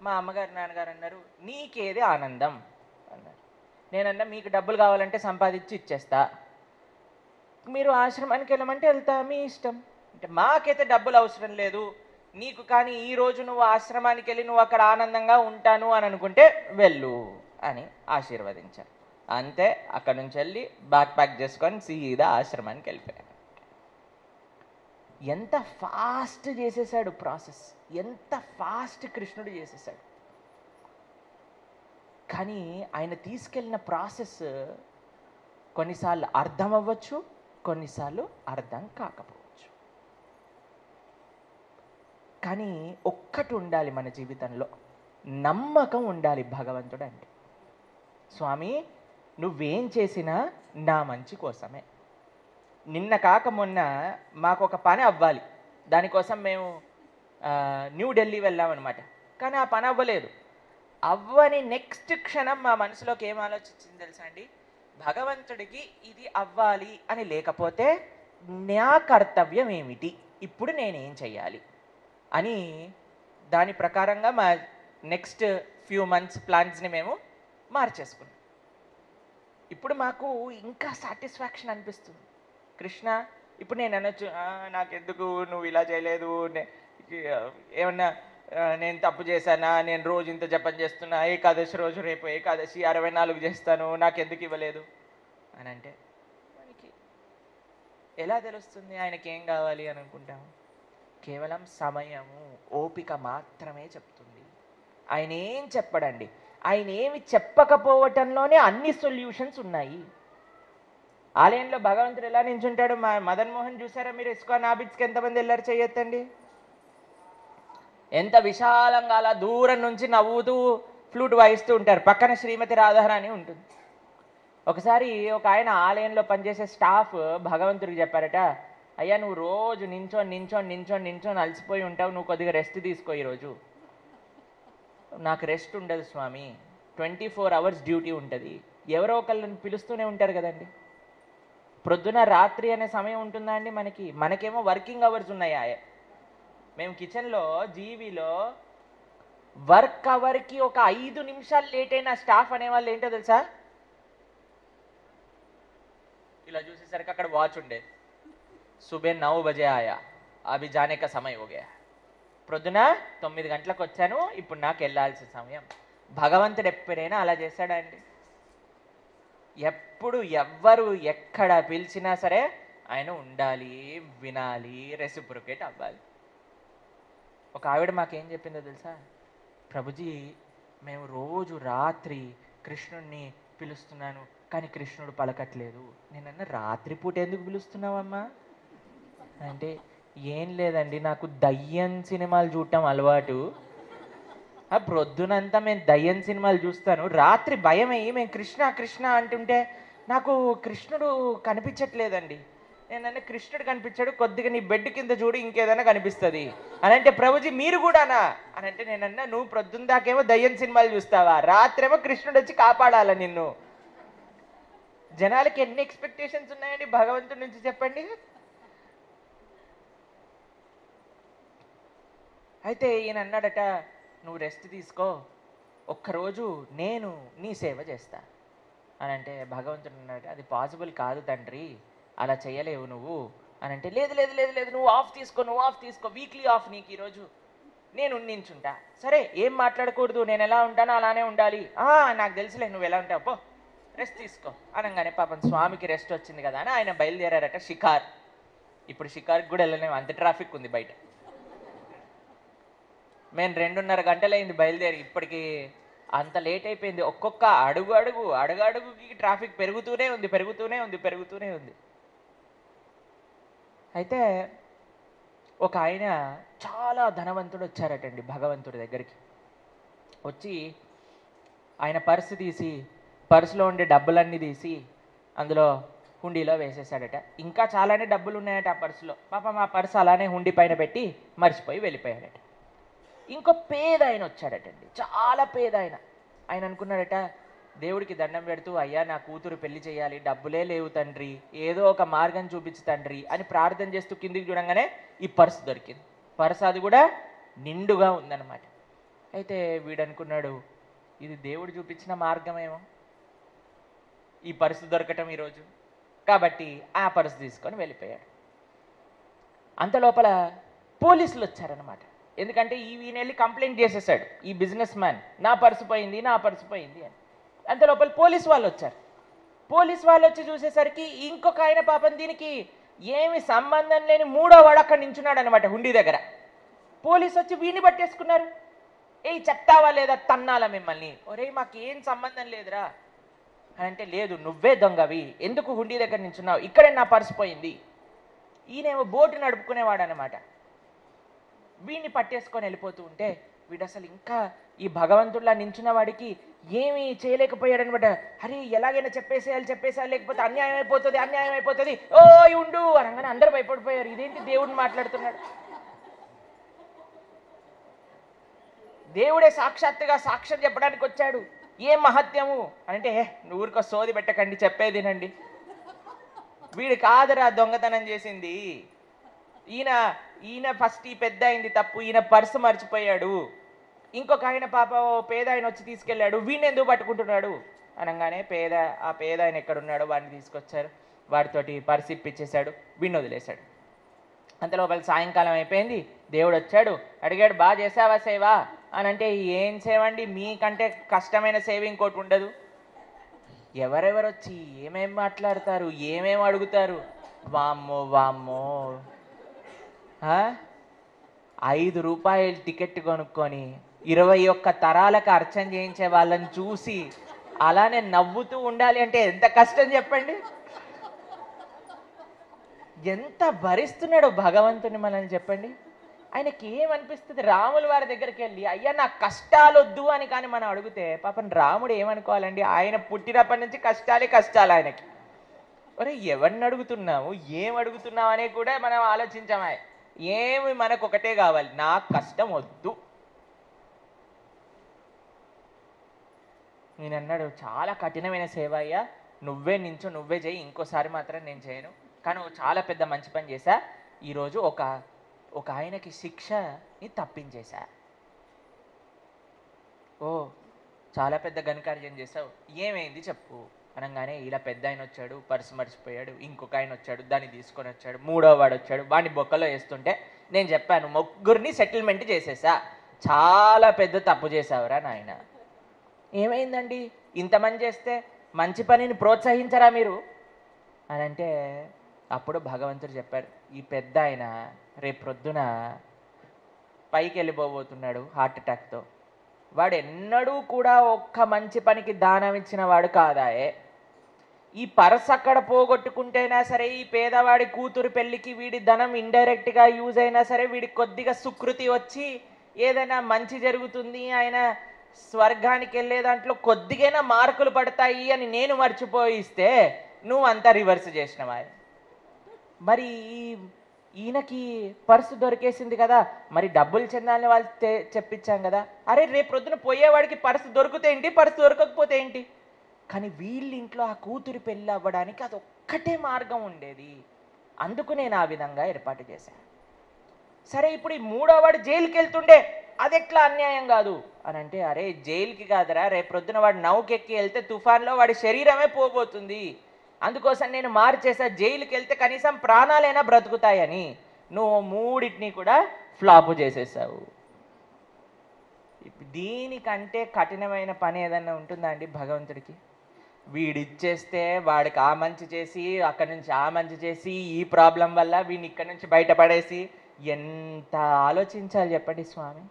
మా అమ్మగారు నాన్నగారు అన్నారు, నీకేది ఆనందం అన్నారు. నేనన్నా, మీకు డబ్బులు కావాలంటే సంపాదించి ఇచ్చేస్తా, మీరు ఆశ్రమానికి వెళ్ళమంటే వెళ్తా, మీ ఇష్టం. అంటే మాకైతే డబ్బులు అవసరం లేదు, నీకు కానీ ఈరోజు నువ్వు ఆశ్రమానికి వెళ్ళి నువ్వు అక్కడ ఆనందంగా ఉంటాను అని అనుకుంటే వెళ్ళు అని ఆశీర్వదించారు. అంతే, అక్కడ నుంచి వెళ్ళి బ్యాక్ ప్యాక్ చేసుకొని సీదా ఆశ్రమానికి వెళ్ళిపోయాను. ఎంత ఫాస్ట్ చేసేసాడు ప్రాసెస్, ఎంత ఫాస్ట్ కృష్ణుడు చేసేసాడు. కానీ ఆయన తీసుకెళ్ళిన ప్రాసెస్ కొన్నిసార్లు అర్థం అవ్వచ్చు, కొన్నిసార్లు అర్థం కాకపోవచ్చు. కానీ ఒక్కటి ఉండాలి మన జీవితంలో, నమ్మకం ఉండాలి భగవంతుడు అంటే. స్వామి నువ్వేం చేసినా నా మంచి కోసమే. నిన్న కాక మొన్న మాకు ఒక పని అవ్వాలి, దానికోసం మేము న్యూఢిల్లీ వెళ్ళామన్నమాట. కానీ ఆ పని అవ్వలేదు. అవ్వని నెక్స్ట్ క్షణం మా మనసులోకి ఏం ఆలోచించింది తెలుసా అండి? భగవంతుడికి ఇది అవ్వాలి అని లేకపోతే నా కర్తవ్యం ఏమిటి, ఇప్పుడు నేనేం చెయ్యాలి అని దాని ప్రకారంగా మా నెక్స్ట్ ఫ్యూ మంత్స్ ప్లాన్స్ని మేము మార్చేసుకున్నాం. ఇప్పుడు మాకు ఇంకా సాటిస్ఫాక్షన్ అనిపిస్తుంది. కృష్ణ ఇప్పుడు నేను అనొచ్చు, నాకెందుకు నువ్వు ఇలా చేయలేదు, ఏమన్నా నేను తప్పు చేశానా, నేను రోజు ఇంత జపం చేస్తున్నా, ఏకాదశి రోజు రేపు ఏకాదశి 64 చేస్తాను, నాకెందుకు ఇవ్వలేదు అని అంటే మనకి ఎలా తెలుస్తుంది ఆయనకి ఏం కావాలి అని అనుకుంటాము? కేవలం సమయము, ఓపిక మాత్రమే చెప్తుంది. ఆయన ఏం చెప్పడండి, ఆయన ఏమి చెప్పకపోవటంలోనే అన్ని సొల్యూషన్స్ ఉన్నాయి. ఆలయంలో భగవంతుడు ఎలా నించుంటాడు? మదన్ మోహన్ చూసారా మీరు? ఇస్కాన్ ఆబిడ్స్కి ఎంతమంది వెళ్ళారు చెయ్యొద్దండి. ఎంత విశాలంగా అలా దూరం నుంచి నవ్వుతూ ఫ్లూట్ వాయిస్తూ ఉంటారు. పక్కన శ్రీమతి రాధారాణి ఉంటుంది. ఒకసారి ఒక ఆయన ఆలయంలో పనిచేసే స్టాఫ్ భగవంతుడికి చెప్పారట, అయ్యా నువ్వు రోజు నించొని నించొని నించొని నించొని అలసిపోయి ఉంటావు, నువ్వు కొద్దిగా రెస్ట్ తీసుకో ఈరోజు. నాకు రెస్ట్ ఉండదు స్వామి, 24 hours డ్యూటీ ఉంటుంది. ఎవరో ఒకళ్ళని పిలుస్తూనే ఉంటారు కదండి. ప్రొద్దున రాత్రి అనే సమయం ఉంటుందా అండి మనకేమో వర్కింగ్ అవర్స్ ఉన్నాయా? మేము కిచెన్లో జీవిలో వర్క్ అవర్కి ఒక 5 నిమిషాలు లేట్ అయిన స్టాఫ్ అనేవాళ్ళు ఏంటో తెలుసా? ఇలా చూసేసరికి అక్కడ వాచ్ ఉండేది, సుబే 9 బజే ఆయా, అభి జానే కా సమయం హో గయా. ప్రొద్దున 9 గంటలకు వచ్చాను, ఇప్పుడు నాకు వెళ్ళాల్సిన సమయం. భగవంతుడు ఎప్పుడైనా అలా చేశాడండి? ఎప్పుడు ఎవ్వరు ఎక్కడ పిలిచినా సరే ఆయన ఉండాలి, వినాలి, రెసిప్రొకేట్ అవ్వాలి. ఒక ఆవిడ మాకేం చెప్పిందో తెలుసా? ప్రభుజీ మేము రోజు రాత్రి కృష్ణుడిని పిలుస్తున్నాను కానీ కృష్ణుడు పలకట్లేదు. నేనన్నా, రాత్రిపూట ఎందుకు పిలుస్తున్నావమ్మా అంటే, ఏం లేదండి నాకు దయ్యం సినిమాలు చూడటం అలవాటు, ఆ ప్రొద్దునంతా మేము దయ్యం సినిమాలు చూస్తాను, రాత్రి భయం అయ్యి మేము కృష్ణ కృష్ణ అంటుంటే నాకు కృష్ణుడు కనిపించట్లేదండి. నేనన్నా, కృష్ణుడు కనిపించాడు, కొద్దిగా నీ బెడ్ కింద చూడు ఇంకేదైనా కనిపిస్తుంది అని అంటే, ప్రభుజీ మీరు కూడానా అని అంటే, నేనన్నా నువ్వు ప్రొద్దున దాకేమో దయ్యం సినిమాలు చూస్తావా, రాత్రేమో కృష్ణుడు వచ్చి కాపాడాల నిన్ను. జనాలకి ఎన్ని ఎక్స్పెక్టేషన్స్ ఉన్నాయండి భగవంతుడి నుంచి చెప్పండి. అయితే ఈయన అన్నాడట, నువ్వు రెస్ట్ తీసుకో, ఒక్కరోజు నేను నీ సేవ చేస్తా. అని అంటే భగవంతుడు అన్నాడు, అది పాసిబుల్ కాదు తండ్రి, అలా చేయలేవు నువ్వు అని అంటే, లేదు లేదు లేదు లేదు నువ్వు ఆఫ్ తీసుకో, వీక్లీ ఆఫ్ నీకు ఈరోజు, నేను నించుంటా. సరే ఏం మాట్లాడకూడదు, నేను ఎలా ఉంటానో అలానే ఉండాలి. నాకు తెలుసులే నువ్వు ఎలా ఉంటావు, పో రెస్ట్ తీసుకో అనగానే పాపం స్వామికి రెస్ట్ వచ్చింది కదా అని ఆయన బయలుదేరారట షికార్. ఇప్పుడు షికార్కి కూడా వెళ్ళలేము, అంత ట్రాఫిక్ ఉంది బయట. మేము 2:30 గంటలైంది బయలుదేరి, ఇప్పటికి అంత లేట్ అయిపోయింది. ఒక్కొక్క అడుగుకి ట్రాఫిక్ పెరుగుతూనే ఉంది. అయితే ఒక ఆయన చాలా ధనవంతుడు వచ్చారటండి భగవంతుడి దగ్గరికి. వచ్చి ఆయన పర్సు తీసి, పర్సులో ఉండే డబ్బులన్నీ తీసి అందులో హుండీలో వేసేసాడట. ఇంకా చాలానే డబ్బులు ఉన్నాయట ఆ పర్సులో. పాపం ఆ పర్సు అలానే హుండీ పైన పెట్టి మర్చిపోయి వెళ్ళిపోయాడట. ఇంకో పేద ఆయన వచ్చాడటండి, చాలా పేద ఆయన. ఆయన అనుకున్నాడట, దేవుడికి దండం పెడుతూ, అయ్యా నా కూతురు పెళ్లి చేయాలి, డబ్బులే లేవు తండ్రి, ఏదో ఒక మార్గం చూపించు తండ్రి అని ప్రార్థన చేస్తూ కిందికి చూడంగానే ఈ పర్సు దొరికింది. పర్సు అది కూడా నిండుగా ఉందన్నమాట. అయితే వీడు అనుకున్నాడు, ఇది దేవుడు చూపించిన మార్గమేమో ఈ పర్సు దొరకటం ఈరోజు, కాబట్టి ఆ పర్సు తీసుకొని వెళ్ళిపోయాడు. అంత లోపల పోలీసులు వచ్చారనమాట. ఎందుకంటే ఈయన వెళ్ళి కంప్లైంట్ చేసేసాడు, ఈ బిజినెస్ మ్యాన్ నా పర్సు పోయింది అని. అంత లోపల పోలీసు వాళ్ళు వచ్చారు. పోలీసు వాళ్ళు వచ్చి చూసేసరికి ఇంకొక ఆయన పాపం దీనికి ఏమి సంబంధం లేని మూడో వాడు అక్కడ నించున్నాడు అనమాట హుండీ దగ్గర. పోలీసు వచ్చి వీడిని పట్టేసుకున్నారు. చెప్తావా లేదా తన్నాల మిమ్మల్ని, ఒరే మాకేం సంబంధం లేదురా అని అంటే, లేదు నువ్వే దొంగవి, ఎందుకు హుండీ దగ్గర నించున్నావు, ఇక్కడే నా పర్సు పోయింది. ఈయనేమో బోటు నడుపుకునేవాడు అనమాట. వీడిని పట్టేసుకొని వెళ్ళిపోతూ ఉంటే వీడు అసలు ఇంకా ఈ భగవంతుడిలా నించున్న వాడికి ఏమీ చేయలేకపోయాడు అనమాట. అరే ఎలాగైనా చెప్పేసేయాలి, లేకపోతే అన్యాయం అయిపోతుంది, ఓ ఉండు అనగానే అందరూ భయపడిపోయారు. ఇదేంటి దేవుడిని మాట్లాడుతున్నాడు, దేవుడే సాక్షాత్తుగా సాక్ష్యం చెప్పడానికి వచ్చాడు, ఏం మహత్యము అంటే, నువ్వు ఊరికో సోది పెట్టకండి, చెప్పేదినండి, వీడు కాదురా దొంగతనం చేసింది, ఈయన ఫస్ట్ ఈ పెద్ద అయింది తప్పు, ఈయన పర్సు మర్చిపోయాడు, ఇంకొక ఆయన పాప పేద ఆయన వచ్చి తీసుకెళ్ళాడు, వీడిని ఎందుకు పట్టుకుంటున్నాడు అనగానే ఆ పేద ఆయన ఎక్కడున్నాడో వాడిని తీసుకొచ్చారు, వాడితోటి పర్సు ఇప్పించేశాడు, వీడిని వదిలేశాడు. అంతలోపల సాయంకాలం అయిపోయింది, దేవుడు వచ్చాడు, అడిగాడు, బాగా చేసావా సేవ అని అంటే, ఏం సేవండి, మీకంటే కష్టమైన సేవ ఇంకోటి ఉండదు, ఎవరెవరు వచ్చి ఏమేం మాట్లాడతారు, ఏమేం అడుగుతారు, వామ్మో 5 రూపాయలు టికెట్ కొనుక్కొని 21 తరాలకు అర్చన చేయించే వాళ్ళని చూసి అలానే నవ్వుతూ ఉండాలి అంటే ఎంత కష్టం చెప్పండి. ఎంత భరిస్తున్నాడో భగవంతుని మనల్ని చెప్పండి. ఆయనకి ఏమనిపిస్తుంది, రాముల వారి దగ్గరికి వెళ్ళి అయ్యా నా కష్టాలు వద్దు అని కానీ మనం అడిగితే పాపం రాముడు ఏమనుకోవాలండి, ఆయన పుట్టినప్పటి నుంచి కష్టాలు ఆయనకి. ఒరే ఎవరిని అడుగుతున్నావు, ఏం అడుగుతున్నావు అనే కూడా మనం ఆలోచించామా, ఏమి మనకు ఒకటే కావాలి, నా కష్టం వద్దు. నేను అన్నాడు, చాలా కఠినమైన సేవ అయ్యా, నువ్వే నించో, నువ్వే చేయి, ఇంకోసారి మాత్రం నేను చేయను, కానీ చాలా పెద్ద మంచి పని చేశా, ఈరోజు ఒక ఆయనకి శిక్షని తప్పించేశా. ఓ చాలా పెద్ద ఘనకార్యం చేశావు, ఏమైంది చెప్పు అనగానే, ఇలా పెద్ద ఆయన వచ్చాడు, పర్సు మర్చిపోయాడు, ఇంకొక ఆయన వచ్చాడు, దాన్ని తీసుకొని వచ్చాడు, మూడో వాడు వచ్చాడు, వాడిని బొక్కలో వేస్తుంటే నేను చెప్పాను, ముగ్గురిని సెటిల్మెంట్ చేసేసా, చాలా పెద్ద తప్పు చేసావురా నాయన. ఏమైందండి, ఇంతమంది చేస్తే మంచి పనిని ప్రోత్సహించరా మీరు అని అంటే, అప్పుడు భగవంతుడు చెప్పారు, ఈ పెద్ద ఆయన రేపు ప్రొద్దున పైకి వెళ్ళిపోబోతున్నాడు హార్ట్ అటాక్తో, వాడు ఎన్నడూ కూడా ఒక్క మంచి పనికి దానం ఇచ్చిన వాడు కాదాయే, ఈ పర్స్ అక్కడ పోగొట్టుకుంటేనా సరే, ఈ పేదవాడి కూతురు పెళ్ళికి వీడి ధనం ఇండైరెక్ట్గా యూజ్ అయినా సరే, వీడికి కొద్దిగా సుకృతి వచ్చి ఏదైనా మంచి జరుగుతుంది, ఆయన స్వర్గానికి వెళ్ళే దాంట్లో కొద్దిగైనా మార్కులు పడతాయి అని నేను మర్చిపోయిస్తే నువ్వు అంతా రివర్స్ చేసినవా. మరి ఈయనకి పర్సు దొరికేసింది కదా, మరి డబ్బులు చెందాలని వాళ్ళు చెప్పించాం కదా, అరే రేపు ప్రొద్దున పోయేవాడికి పర్సు దొరికితే ఏంటి, పర్సు దొరకకపోతే ఏంటి, కానీ వీళ్ళ ఇంట్లో ఆ కూతురి పెళ్ళి అవ్వడానికి అదొక్కటే మార్గం ఉండేది, అందుకు నేను ఆ విధంగా ఏర్పాటు చేశాను. సరే ఇప్పుడు ఈ మూడో వాడు జైలుకి వెళ్తుండే, అది ఎట్లా అన్యాయం కాదు అని అంటే, అరే జైలుకి కాదురా, రేపు ప్రొద్దున వాడు నౌకెక్కి వెళ్తే తుఫాన్లో వాడి శరీరమే పోబోతుంది, అందుకోసం నేను మార్చేసా, జైలుకి వెళ్తే కనీసం ప్రాణాలైనా బ్రతుకుతాయని నువ్వు మూడింటిని కూడా ఫ్లాపు చేసేసావు. దీనికంటే కఠినమైన పని ఏదన్నా ఉంటుందా అండి భగవంతుడికి? వీడిచ్చేస్తే వాడికి ఆ మంచి చేసి, అక్కడి నుంచి ఆ మంచి చేసి, ఈ ప్రాబ్లం వల్ల వీడిని ఇక్కడి నుంచి బయటపడేసి, ఎంత ఆలోచించాలి చెప్పండి స్వామి?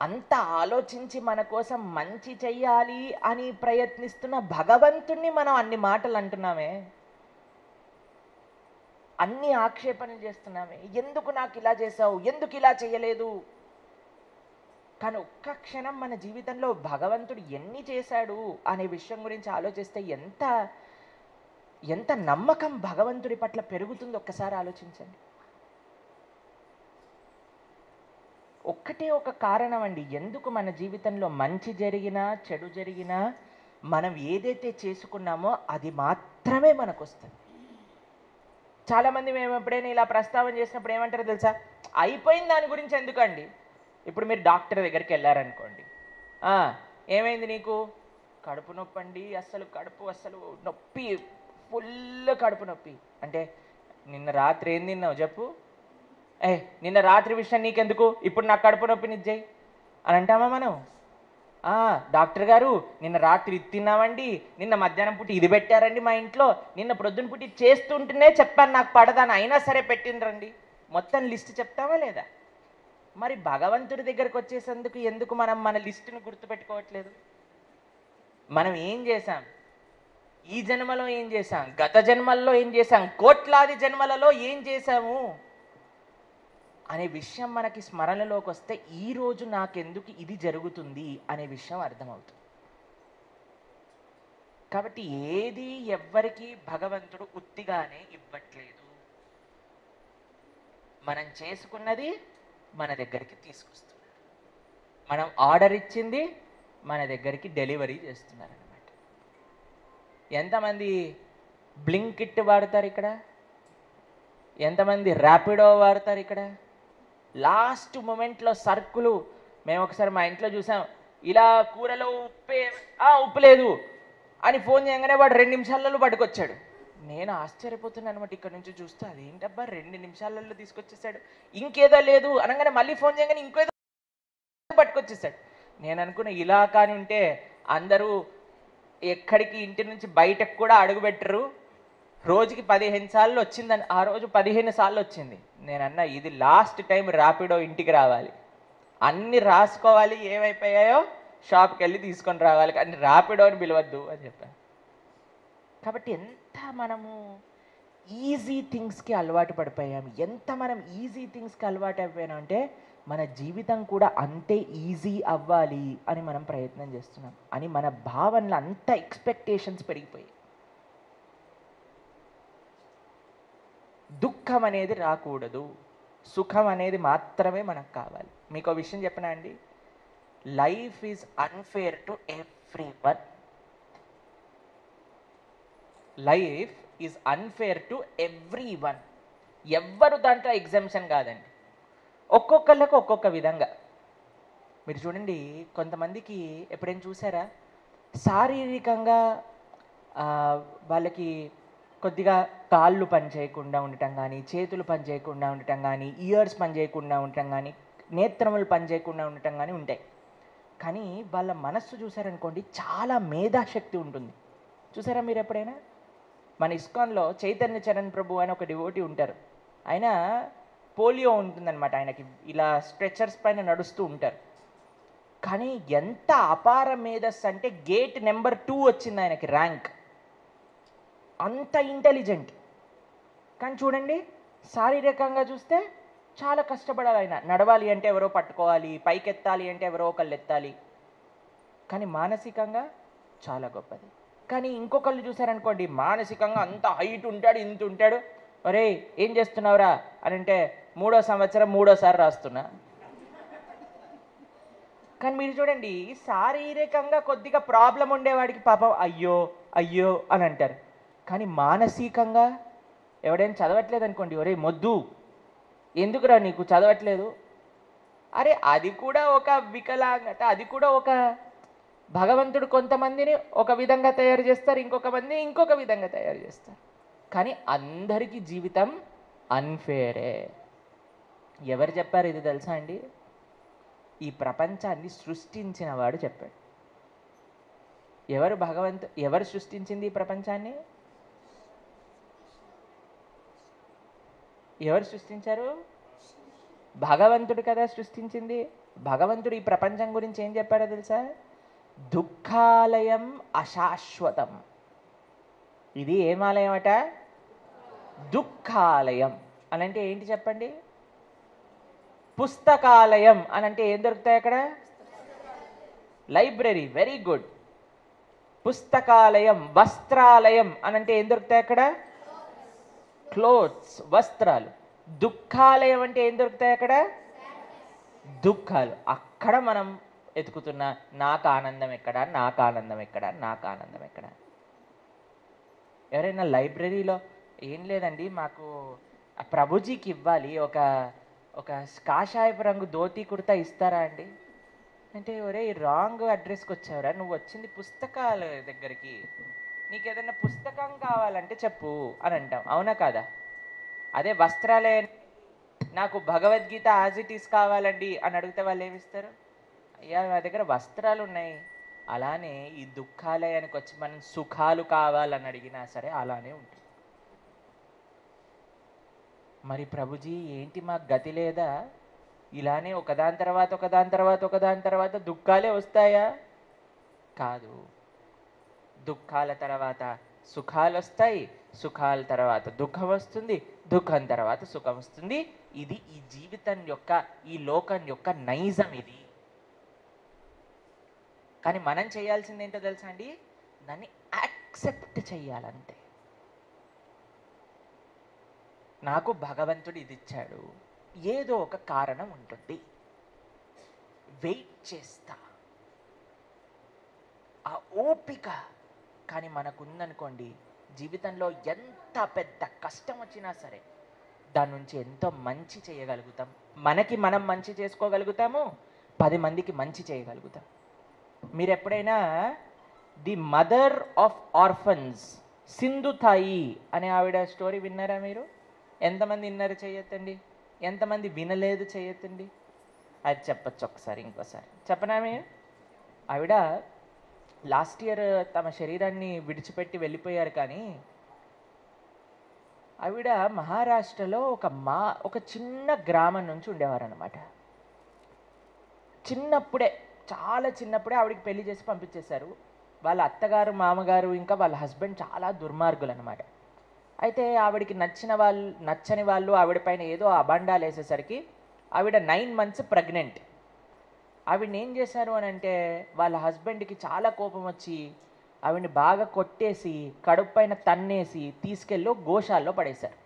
అంత ఆలోచించి మన కోసం మంచి చెయ్యాలి అని ప్రయత్నిస్తున్న భగవంతుణ్ణి మనం అన్ని మాటలు అంటున్నామే, అన్ని ఆక్షేపణలు చేస్తున్నామే. ఎందుకు నాకు ఇలా చేసావు, ఎందుకు ఇలా చేయలేదు? కానీ ఒక్క క్షణం మన జీవితంలో భగవంతుడు ఎన్ని చేశాడు అనే విషయం గురించి ఆలోచిస్తే ఎంత ఎంత నమ్మకం భగవంతుడి పట్ల పెరుగుతుందో ఒక్కసారి ఆలోచించండి. ఒక్కటే ఒక కారణం అండి, ఎందుకు మన జీవితంలో మంచి జరిగినా చెడు జరిగినా మనం ఏదైతే చేసుకున్నామో అది మాత్రమే మనకు వస్తుంది. చాలామంది మేము ఎప్పుడైనా ఇలా ప్రస్తావన చేసినప్పుడు ఏమంటారో తెలుసా? అయిపోయిన దాని గురించి ఎందుకండి? ఇప్పుడు మీరు డాక్టర్ దగ్గరికి వెళ్ళారనుకోండి, ఏమైంది నీకు? కడుపు నొప్పి అండి, కడుపు అస్సలు నొప్పి, ఫుల్ కడుపు నొప్పి. అంటే నిన్న రాత్రి ఏం తిన్నావు చెప్పు? నిన్న రాత్రి విషయం నీకెందుకు, ఇప్పుడు నాకు కడుపు నొప్పి నిజ్జాయి అని అంటామా మనం? డాక్టర్ గారు నిన్న రాత్రి ఇది తిన్నామండి, నిన్న మధ్యాహ్నం పుట్టి ఇది పెట్టారండి మా ఇంట్లో, నిన్న ప్రొద్దున పుట్టి చేస్తుంటేనే చెప్పాను నాకు పడదాని, అయినా సరే పెట్టిండ్రండి. మొత్తం లిస్ట్ చెప్తావా లేదా? మరి భగవంతుడి దగ్గరకు వచ్చేసేందుకు ఎందుకు మనం మన లిస్టును గుర్తుపెట్టుకోవట్లేదు? మనం ఏం చేశాం, ఈ జన్మలో ఏం చేశాం, గత జన్మల్లో ఏం చేశాం, కోట్లాది జన్మలలో ఏం చేశాము అనే విషయం మనకి స్మరణలోకి వస్తే ఈరోజు నాకెందుకు ఇది జరుగుతుంది అనే విషయం అర్థమవుతుంది. కాబట్టి ఏది ఎవ్వరికి భగవంతుడు ఉత్తిగానే ఇవ్వట్లేదు. మనం చేసుకున్నది మన దగ్గరికి తీసుకొస్తున్నారు, మనం ఆర్డర్ ఇచ్చింది మన దగ్గరికి డెలివరీ చేస్తున్నారు అన్నమాట. ఎంతమంది బ్లింకిట్ వాడతారు ఇక్కడ? ఎంతమంది ర్యాపిడో వాడతారు ఇక్కడ? లాస్ట్ మూమెంట్లో సరుకులు, మేము ఒకసారి మా ఇంట్లో చూసాం, ఇలా కూరలో ఉప్పు లేదు అని ఫోన్ చేయగానే వాడు 2 నిమిషాలలో పట్టుకొచ్చాడు. నేను ఆశ్చర్యపోతున్నాను అనమాట, ఇక్కడ నుంచి చూస్తే అదేంటబ్బా 2 నిమిషాలలో తీసుకొచ్చేసాడు, ఇంకేదో లేదు అనగానే మళ్ళీ ఫోన్ చేయగానే ఇంకేదో పట్టుకొచ్చేసాడు. నేను అనుకున్న ఇలా కానీ ఉంటే అందరూ ఎక్కడికి ఇంటి నుంచి బయటకు కూడా అడుగుపెట్టరు, రోజుకి 15 సార్లు వచ్చిందని. ఆ రోజు 15 సార్లు వచ్చింది. నేను అన్నా ఇది లాస్ట్ టైం ర్యాపిడో ఇంటికి రావాలి, అన్ని రాసుకోవాలి, ఏమైపోయాయో షాప్కి వెళ్ళి తీసుకొని రావాలి, కానీ ర్యాపిడోని పిలవద్దు అని చెప్పాను. కాబట్టి ఎంత మనము ఈజీ థింగ్స్కి అలవాటు పడిపోయాము, ఎంత మనం ఈజీ థింగ్స్కి అలవాటు అయిపోయాం అంటే మన జీవితం కూడా అంతే ఈజీ అవ్వాలి అని మనం ప్రయత్నం చేస్తున్నాం అని మన భావనలు అంత ఎక్స్పెక్టేషన్స్ పెరిగిపోయాయి. దుఃఖం అనేది రాకూడదు, సుఖం అనేది మాత్రమే మనకు కావాలి. మీకు ఒక విషయం చెప్పనా అండి, life is unfair to everyone. Life is unfair to everyone. ఎవ్వరు దాంట్లో ఎగ్జామ్షన్ కాదండి, ఒక్కొక్కళ్ళకు ఒక్కొక్క విధంగా. మీరు చూడండి, కొంతమందికి ఎప్పుడైనా చూసారా, శారీరకంగా వాళ్ళకి కొద్దిగా కాళ్ళు పని చేయకుండా ఉండటం కానీ, చేతులు పని చేయకుండా ఉండటం కానీ, ఇయర్స్ పని చేయకుండా ఉండటం కానీ, నేత్రములు పని చేయకుండా ఉండటం కానీ ఉంటాయి. కానీ వాళ్ళ మనస్సు చూసారనుకోండి చాలా మేధాశక్తి ఉంటుంది. చూసారా మీరు ఎప్పుడైనా? మన ఇస్కాన్లో చైతన్య చరణ్ ప్రభు అని ఒక డివోటీ ఉంటారు. ఆయన పోలియో ఉంటుందన్నమాట, ఆయనకి ఇలా స్ట్రెచర్స్ పైన నడుస్తూ ఉంటారు. కానీ ఎంత అపార మేధస్సు అంటే గేట్ నెంబర్ 2 వచ్చింది ఆయనకి ర్యాంక్, అంత ఇంటెలిజెంట్. కానీ చూడండి, శారీరకంగా చూస్తే చాలా కష్టపడాలి ఆయన. నడవాలి అంటే ఎవరో పట్టుకోవాలి, పైకెత్తాలి అంటే ఎవరో ఒకళ్ళు ఎత్తాలి. కానీ మానసికంగా చాలా గొప్పది. కానీ ఇంకొకళ్ళు చూసారనుకోండి, మానసికంగా అంత హైట్ ఉంటాడు, ఇంత ఉంటాడు, ఒరే ఏం చేస్తున్నావురా అని అంటే 3వ సంవత్సరం 3వసారి రాస్తున్నా. కానీ మీరు చూడండి, శారీరకంగా కొద్దిగా ప్రాబ్లం ఉండేవాడికి పాపం అయ్యో అయ్యో అని అంటారు. కానీ మానసికంగా ఎవడైనా చదవట్లేదు అనుకోండి, ఒరే మొద్దు ఎందుకురా నీకు చదవట్లేదు, అరే అది కూడా ఒక వికలాంగత, అది కూడా ఒక భగవంతుడు కొంతమందిని ఒక విధంగా తయారు చేస్తారు, ఇంకొక మంది ఇంకొక విధంగా తయారు చేస్తారు. కానీ అందరికీ జీవితం అన్ఫేరే. ఎవరు చెప్పారు ఇది తెలుసా అండి? ఈ ప్రపంచాన్ని సృష్టించిన వాడు చెప్పాడు. ఎవరు సృష్టించింది ఈ ప్రపంచాన్ని? ఎవరు సృష్టించారు? భగవంతుడు కదా సృష్టించింది. భగవంతుడు ఈ ప్రపంచం గురించి ఏం చెప్పాడో తెలుసా? దుఃఖాలయం అశాశ్వతం. ఇది ఏం ఆలయం అట? దుఃఖాలయం అని అంటే ఏంటి చెప్పండి? పుస్తకాలయం అని అంటే ఏం దొరుకుతాయి అక్కడ? లైబ్రరీ. Very good. పుస్తకాలయం. వస్త్రాలయం అని అంటే ఏం దొరుకుతాయి అక్కడ? క్లోత్స్, వస్త్రాలు. దుఃఖాలయం అంటే ఏం దొరుకుతాయి అక్కడ? దుఃఖాలు. అక్కడ మనం ఎతుకుతున్న నాకు ఆనందం ఎక్కడ, నాకు ఆనందం ఎక్కడ, నాకు ఆనందం ఎక్కడ? ఎవరైనా లైబ్రరీలో ఏం లేదండి మాకు ప్రభుజీకి ఇవ్వాలి ఒక కాషాయపు రంగు ధోతి కుర్తా ఇస్తారా అండి అంటే, ఒరే రాంగ్ అడ్రస్కి వచ్చావురా, నువ్వు వచ్చింది పుస్తకాల దగ్గరికి, నీకు ఏదైనా పుస్తకం కావాలంటే చెప్పు అని అంటాం, అవునా కాదా? అదే వస్త్రాలే నాకు భగవద్గీత యాజ్ ఇట్ ఈస్ కావాలండి అని అడిగితే వాళ్ళు ఏమిస్తారు? అయ్యా నా దగ్గర వస్త్రాలు ఉన్నాయి. అలానే ఈ దుఃఖాలయానికి వచ్చి మనం సుఖాలు కావాలని అడిగినా సరే అలానే ఉంటుంది. మరి ప్రభుజీ ఏంటి మాకు గతి లేదా? ఇలానే ఒకదాని తర్వాత ఒకదాని తర్వాత ఒకదాని తర్వాత దుఃఖాలే వస్తాయా? కాదు. దుఃఖాల తర్వాత సుఖాలు వస్తాయి, సుఖాల తర్వాత దుఃఖం వస్తుంది, దుఃఖం తర్వాత సుఖం వస్తుంది. ఇది ఈ జీవితం యొక్క, ఈ లోకం యొక్క నైజం ఇది. కానీ మనం చేయాల్సింది ఏంటో తెలుసా అండి? దాన్ని యాక్సెప్ట్ చెయ్యాలంతే. నాకు భగవంతుడు ఇది ఇచ్చాడు, ఏదో ఒక కారణం ఉంటుంది, వెయిట్ చేస్తా, ఆ ఓపిక. కానీ మనకుందనుకోండి, జీవితంలో ఎంత పెద్ద కష్టం వచ్చినా సరే దాని నుంచి ఎంతో మంచి చేయగలుగుతాం. మనకి మనం మంచి చేసుకోగలుగుతాము, 10 మందికి మంచి చేయగలుగుతాం. మీరు ఎప్పుడైనా ది మదర్ ఆఫ్ ఆర్ఫన్స్ సింధుతాయి అనే ఆవిడ స్టోరీ విన్నారా మీరు? ఎంతమంది విన్నారు చేయొద్దండి, ఎంతమంది వినలేదు చేయొద్దండి. అది చెప్పచ్చు ఒకసారి, ఇంకోసారి చెప్పనా? ఆవిడ లాస్ట్ ఇయర్ తమ శరీరాన్ని విడిచిపెట్టి వెళ్ళిపోయారు. కానీ ఆవిడ మహారాష్ట్రలో ఒక చిన్న గ్రామం నుంచి ఉండేవారు అనమాట. చిన్నప్పుడే, చాలా చిన్నప్పుడే ఆవిడకి పెళ్లి చేసి పంపించేశారు. వాళ్ళ అత్తగారు, మామగారు, ఇంకా వాళ్ళ హస్బెండ్ చాలా దుర్మార్గులు అనమాట. అయితే ఆవిడికి నచ్చని వాళ్ళు ఆవిడ పైన ఏదో అబండాలు వేసేసరికి ఆవిడ 9 months ప్రెగ్నెంట్. ఆవిడని ఏం చేశారు అని అంటే, వాళ్ళ హస్బెండ్కి చాలా కోపం వచ్చి ఆవిడని బాగా కొట్టేసి కడుపు పైన తన్నేసి తీసుకెళ్ళి గోశాల్లో పడేశారు.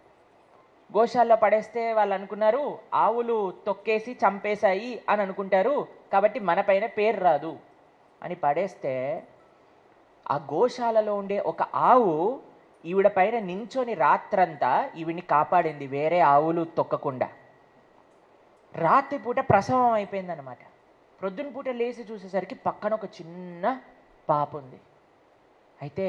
గోశాల్లో పడేస్తే వాళ్ళు అనుకున్నారు ఆవులు తొక్కేసి చంపేశాయి అని అనుకుంటారు, కాబట్టి మన పైన పేరు రాదు అని పడేస్తే, ఆ గోశాలలో ఉండే ఒక ఆవు ఈవిడ పైన నించొని రాత్రంతా ఈవిడ్ని కాపాడింది, వేరే ఆవులు తొక్కకుండా. రాత్రిపూట ప్రసవం అయిపోయిందనమాట. ప్రొద్దున పూట లేచి చూసేసరికి పక్కన ఒక చిన్న పాప ఉంది. అయితే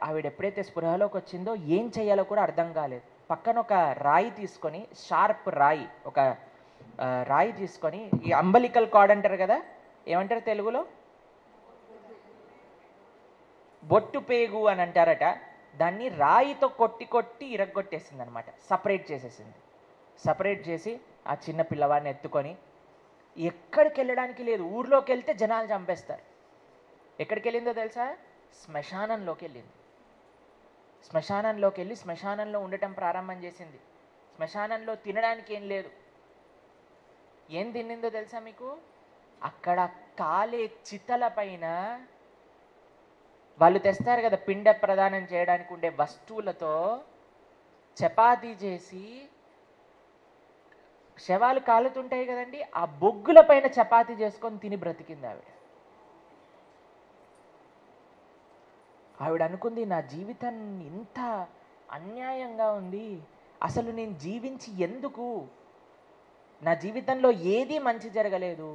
ఆవిడ ఎప్పుడైతే స్పృహలోకి వచ్చిందో ఏం చేయాలో కూడా అర్థం కాలేదు. పక్కన ఒక రాయి తీసుకొని, షార్ప్ రాయి, ఒక రాయి తీసుకొని, ఈ అంబలికల్ కార్డ్ అంటారు కదా, ఏమంటారు తెలుగులో? బొట్టు పేగు అని అంటారట. దాన్ని రాయితో కొట్టి ఇరగ్గొట్టేసింది అనమాట, సపరేట్ చేసేసింది. సపరేట్ చేసి ఆ చిన్న పిల్లవాడిని ఎత్తుకొని, ఎక్కడికి వెళ్ళడానికి లేదు, ఊర్లోకి వెళ్తే జనాలు చంపేస్తారు. ఎక్కడికి వెళ్ళిందో తెలుసా? శ్మశానంలోకి వెళ్ళింది. శ్మశానంలోకి వెళ్ళి శ్మశానంలో ఉండటం ప్రారంభం చేసింది. శ్మశానంలో తినడానికి ఏం లేదు. ఏం తిన్నిందో తెలుసా మీకు? అక్కడ కాలే చితల పైన వాళ్ళు తెస్తారు కదా పిండ ప్రదానం చేయడానికి ఉండే వస్తువులతో చపాతీ చేసి, శవాలు కాలుతుంటాయి కదండి, ఆ బొగ్గుల పైన చపాతీ చేసుకొని తిని బ్రతికింది ఆవిడ. ఆవిడ అనుకుంది, నా జీవితం ఇంత అన్యాయంగా ఉంది, అసలు నేను జీవించి ఎందుకు? నా జీవితంలో ఏదీ మంచి జరగలేదు,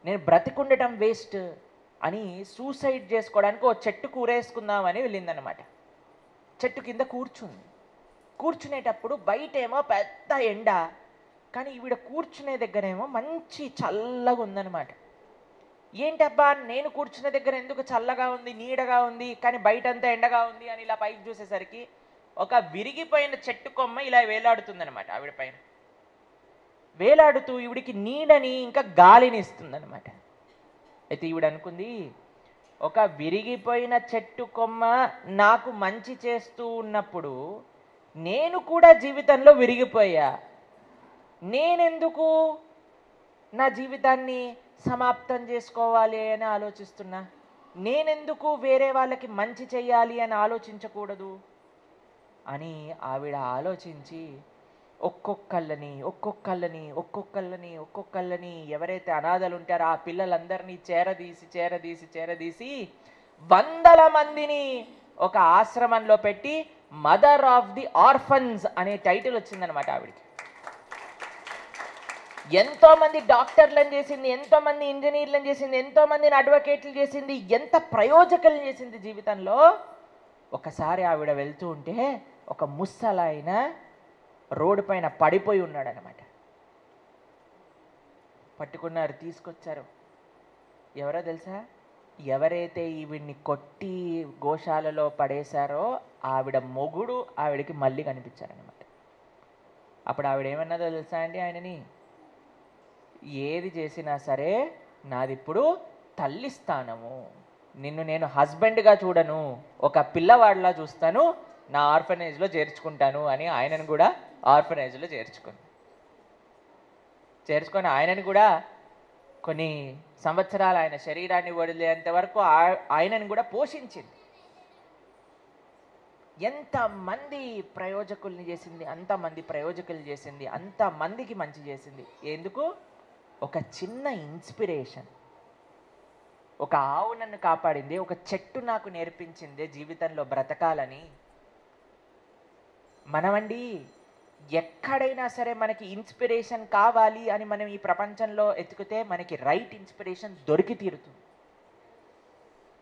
నేను బ్రతికుండటం వేస్ట్ అని సూసైడ్ చేసుకోవడానికి ఓ చెట్టు కూరేసుకుందామని వెళ్ళిందనమాట. చెట్టు కింద కూర్చునేటప్పుడు బయటేమో పెద్ద ఎండ, కానీ ఈవిడ కూర్చునే దగ్గరేమో మంచి చల్లగా ఉందన్నమాట. ఏంటబ్బా నేను కూర్చునే దగ్గర ఎందుకు చల్లగా ఉంది, నీడగా ఉంది, కానీ బయటంతా ఎండగా ఉంది అని ఇలా పైకి చూసేసరికి ఒక విరిగిపోయిన చెట్టు కొమ్మ ఇలా వేలాడుతుందనమాట. ఆవిడ పైన వేలాడుతూ ఈవిడికి నీడని ఇంకా గాలిని ఇస్తుందన్నమాట. అయితే ఈవిడ అనుకుంది, ఒక విరిగిపోయిన చెట్టు కొమ్మ నాకు మంచి చేస్తూ ఉన్నప్పుడు నేను కూడా జీవితంలో విరిగిపోయా, నేనెందుకు నా జీవితాన్ని సమాప్తం చేసుకోవాలి అని ఆలోచిస్తున్నా, నేనెందుకు వేరే వాళ్ళకి మంచి చేయాలి అని ఆలోచించకూడదు అని ఆవిడ ఆలోచించి ఒక్కొక్కళ్ళని ఎవరైతే అనాథలు ఉంటారో ఆ పిల్లలందరినీ చేరదీసి వందల మందిని ఒక ఆశ్రమంలో పెట్టి మదర్ ఆఫ్ ది ఆర్ఫన్స్ అనే టైటిల్ వచ్చిందనమాట ఆవిడికి. ఎంతో మంది డాక్టర్లను చేసింది, ఎంతో మంది ఇంజనీర్లను చేసింది, ఎంతో మందిని అడ్వకేట్లు చేసింది, ఎంత ప్రయోజకులను చేసింది జీవితంలో. ఒకసారి ఆవిడ వెళ్తూ ఉంటే ఒక ముసలాయన రోడ్డు పైన పడిపోయి ఉన్నాడనమాట. పట్టుకున్నారు, తీసుకొచ్చారు. ఎవరో తెలుసా? ఎవరైతే ఈవిడ్ని కొట్టి గోశాలలో పడేశారో ఆవిడ మొగుడు ఆవిడకి మళ్ళీ కనిపించారనమాట. అప్పుడు ఆవిడ ఏమన్నదో తెలుసా అండి ఆయనని, ఏది చేసినా సరే నాది ఇప్పుడు తల్లి స్థానము, నిన్ను నేను హస్బెండ్గా చూడను, ఒక పిల్లవాడిలా చూస్తాను, నా ఆర్ఫనేజ్లో చేర్చుకుంటాను అని ఆయనను కూడా ఆర్ఫనేజ్లో చేర్చుకొని ఆయనను కూడా కొన్ని సంవత్సరాలు ఆయన శరీరాన్ని వదిలేంత వరకు ఆయనను కూడా పోషించింది. ఎంతమంది ప్రయోజకుల్ని చేసింది, అంతమంది ప్రయోజకులు చేసింది, అంతమందికి మంచి చేసింది. ఎందుకు? ఒక చిన్న ఇన్స్పిరేషన్. ఒక ఆవు నన్ను కాపాడింది, ఒక చెట్టు నాకు నేర్పించింది జీవితంలో బ్రతకాలని. మనమండి ఎక్కడైనా సరే మనకి ఇన్స్పిరేషన్ కావాలి అని మనం ఈ ప్రపంచంలో ఎతికితే మనకి రైట్ ఇన్స్పిరేషన్ దొరికి తీరుతుంది.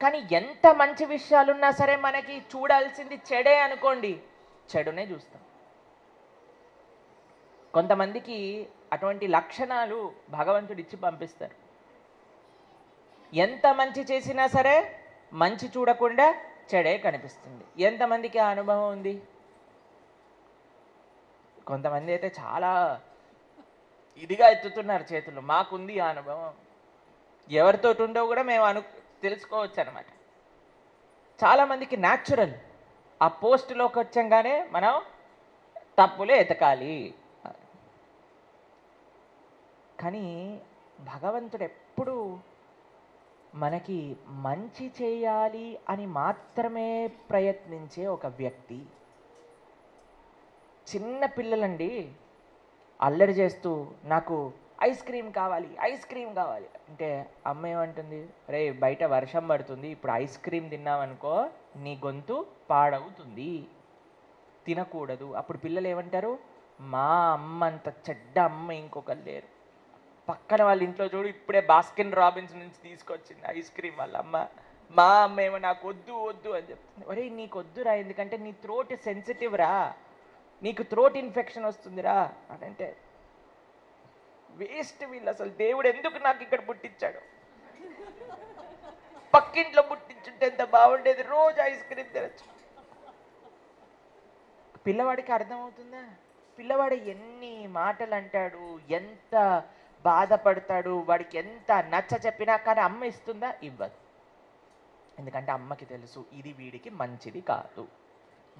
కానీ ఎంత మంచి విషయాలున్నా సరే మనకి చూడాల్సింది చెడే అనుకోండి, చెడునే చూస్తాం. కొంతమందికి అటువంటి లక్షణాలు భగవంతుడు ఇచ్చి పంపిస్తారు. ఎంత మంచి చేసినా సరే మంచి చూడకుండా చెడే కనిపిస్తుంది. ఎంతమందికి ఆ అనుభవం ఉంది? కొంతమంది అయితే చాలా ఇదిగా ఎత్తుతున్నారు చేతులు, మాకుంది ఆ అనుభవం. ఎవరితో ఉందో కూడా మేము తెలుసుకోవచ్చు అనమాట. చాలామందికి న్యాచురల్, ఆ పోస్టులోకి వచ్చంగానే మనం తప్పులే ఎతకాలి. కానీ భగవంతుడు ఎప్పుడు మనకి మంచి చేయాలి అని మాత్రమే ప్రయత్నించే ఒక వ్యక్తి. చిన్న పిల్లలండి అల్లరి చేస్తూ నాకు ఐస్ క్రీమ్ కావాలి అంటే అమ్మ ఏమంటుంది, రే బయట వర్షం పడుతుంది, ఇప్పుడు ఐస్ క్రీమ్ తిన్నామనుకో నీ గొంతు పాడవుతుంది, తినకూడదు. అప్పుడు పిల్లలు ఏమంటారు, మా అమ్మ అంత చెడ్డ అమ్మ ఇంకొకరు లేరు, పక్కన వాళ్ళ ఇంట్లో చూడు ఇప్పుడే బాస్కిన్ రాబిన్స్ నుంచి తీసుకొచ్చింది ఐస్ క్రీమ్ వాళ్ళ అమ్మ, మా అమ్మ ఏమో నాకు వద్దు అని చెప్తుంది. ఒరే నీకు వద్దురా, ఎందుకంటే నీ థ్రోట్ సెన్సిటివ్ రా, నీకు థ్రోట్ ఇన్ఫెక్షన్ వస్తుందిరా అని. అంటే వేస్ట్ వీళ్ళు, అసలు దేవుడు ఎందుకు నాకు ఇక్కడ పుట్టించాడు, పక్కింట్లో పుట్టించుంటే ఎంత బాగుండేది, రోజు ఐస్ క్రీమ్ తినచ్చు. పిల్లవాడికి అర్థమవుతుందా? పిల్లవాడు ఎన్ని మాటలు అంటాడు, ఎంత బాధపడతాడు, వాడికి ఎంత నచ్చ చెప్పినా కానీ అమ్మ ఇస్తుందా? ఇవ్వదు. ఎందుకంటే అమ్మకి తెలుసు ఇది వీడికి మంచిది కాదు,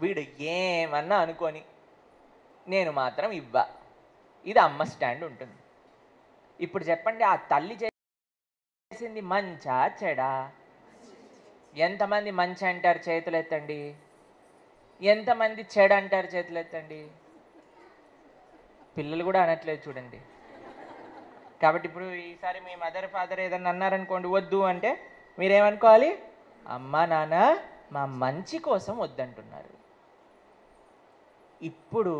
వీడు ఏమన్నా అనుకొని నేను మాత్రం ఇవ్వ. ఇది అమ్మ స్టాండ్ ఉంటుంది. ఇప్పుడు చెప్పండి, ఆ తల్లి చేసింది మంచా చెడా? ఎంతమంది మంచి అంటారు చేతులు ఎత్తండి, ఎంతమంది చెడు అంటారు చేతులు ఎత్తండి. పిల్లలు కూడా అనట్లేదు చూడండి. కాబట్టి ఇప్పుడు ఈసారి మీ మదర్ ఫాదర్ ఏదన్నా అన్నారనుకోండి వద్దు అంటే మీరేమనుకోవాలి, అమ్మ నాన్న మా మంచి కోసం వద్దంటున్నారు. ఇప్పుడు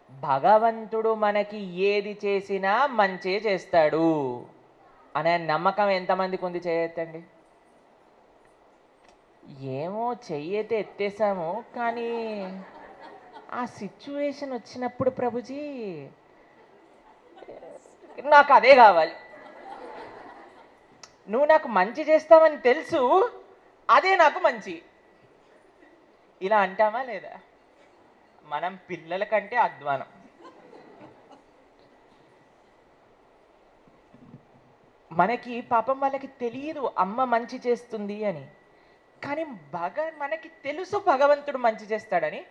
భగవంతుడు మనకి ఏది చేసినా మంచే చేస్తాడు అనే నమ్మకం ఎంతమందికి ఉంది? చేయొద్దండి. ఏమో చెయ్యైతే ఎత్తేసాము, కానీ ఆ సిచ్యువేషన్ వచ్చినప్పుడు ప్రభుజీ నాకు అదే కావాలి, నువ్వు నాకు మంచి చేస్తావని తెలుసు, అదే నాకు మంచి, ఇలా అంటామా లేదా? మనం పిల్లల కంటే అధ్వానం. మనకి పాపం వాళ్ళకి తెలియదు అమ్మ మంచి చేస్తుంది అని, కానీ మనకి తెలుసు భగవంతుడు మంచి చేస్తాడని,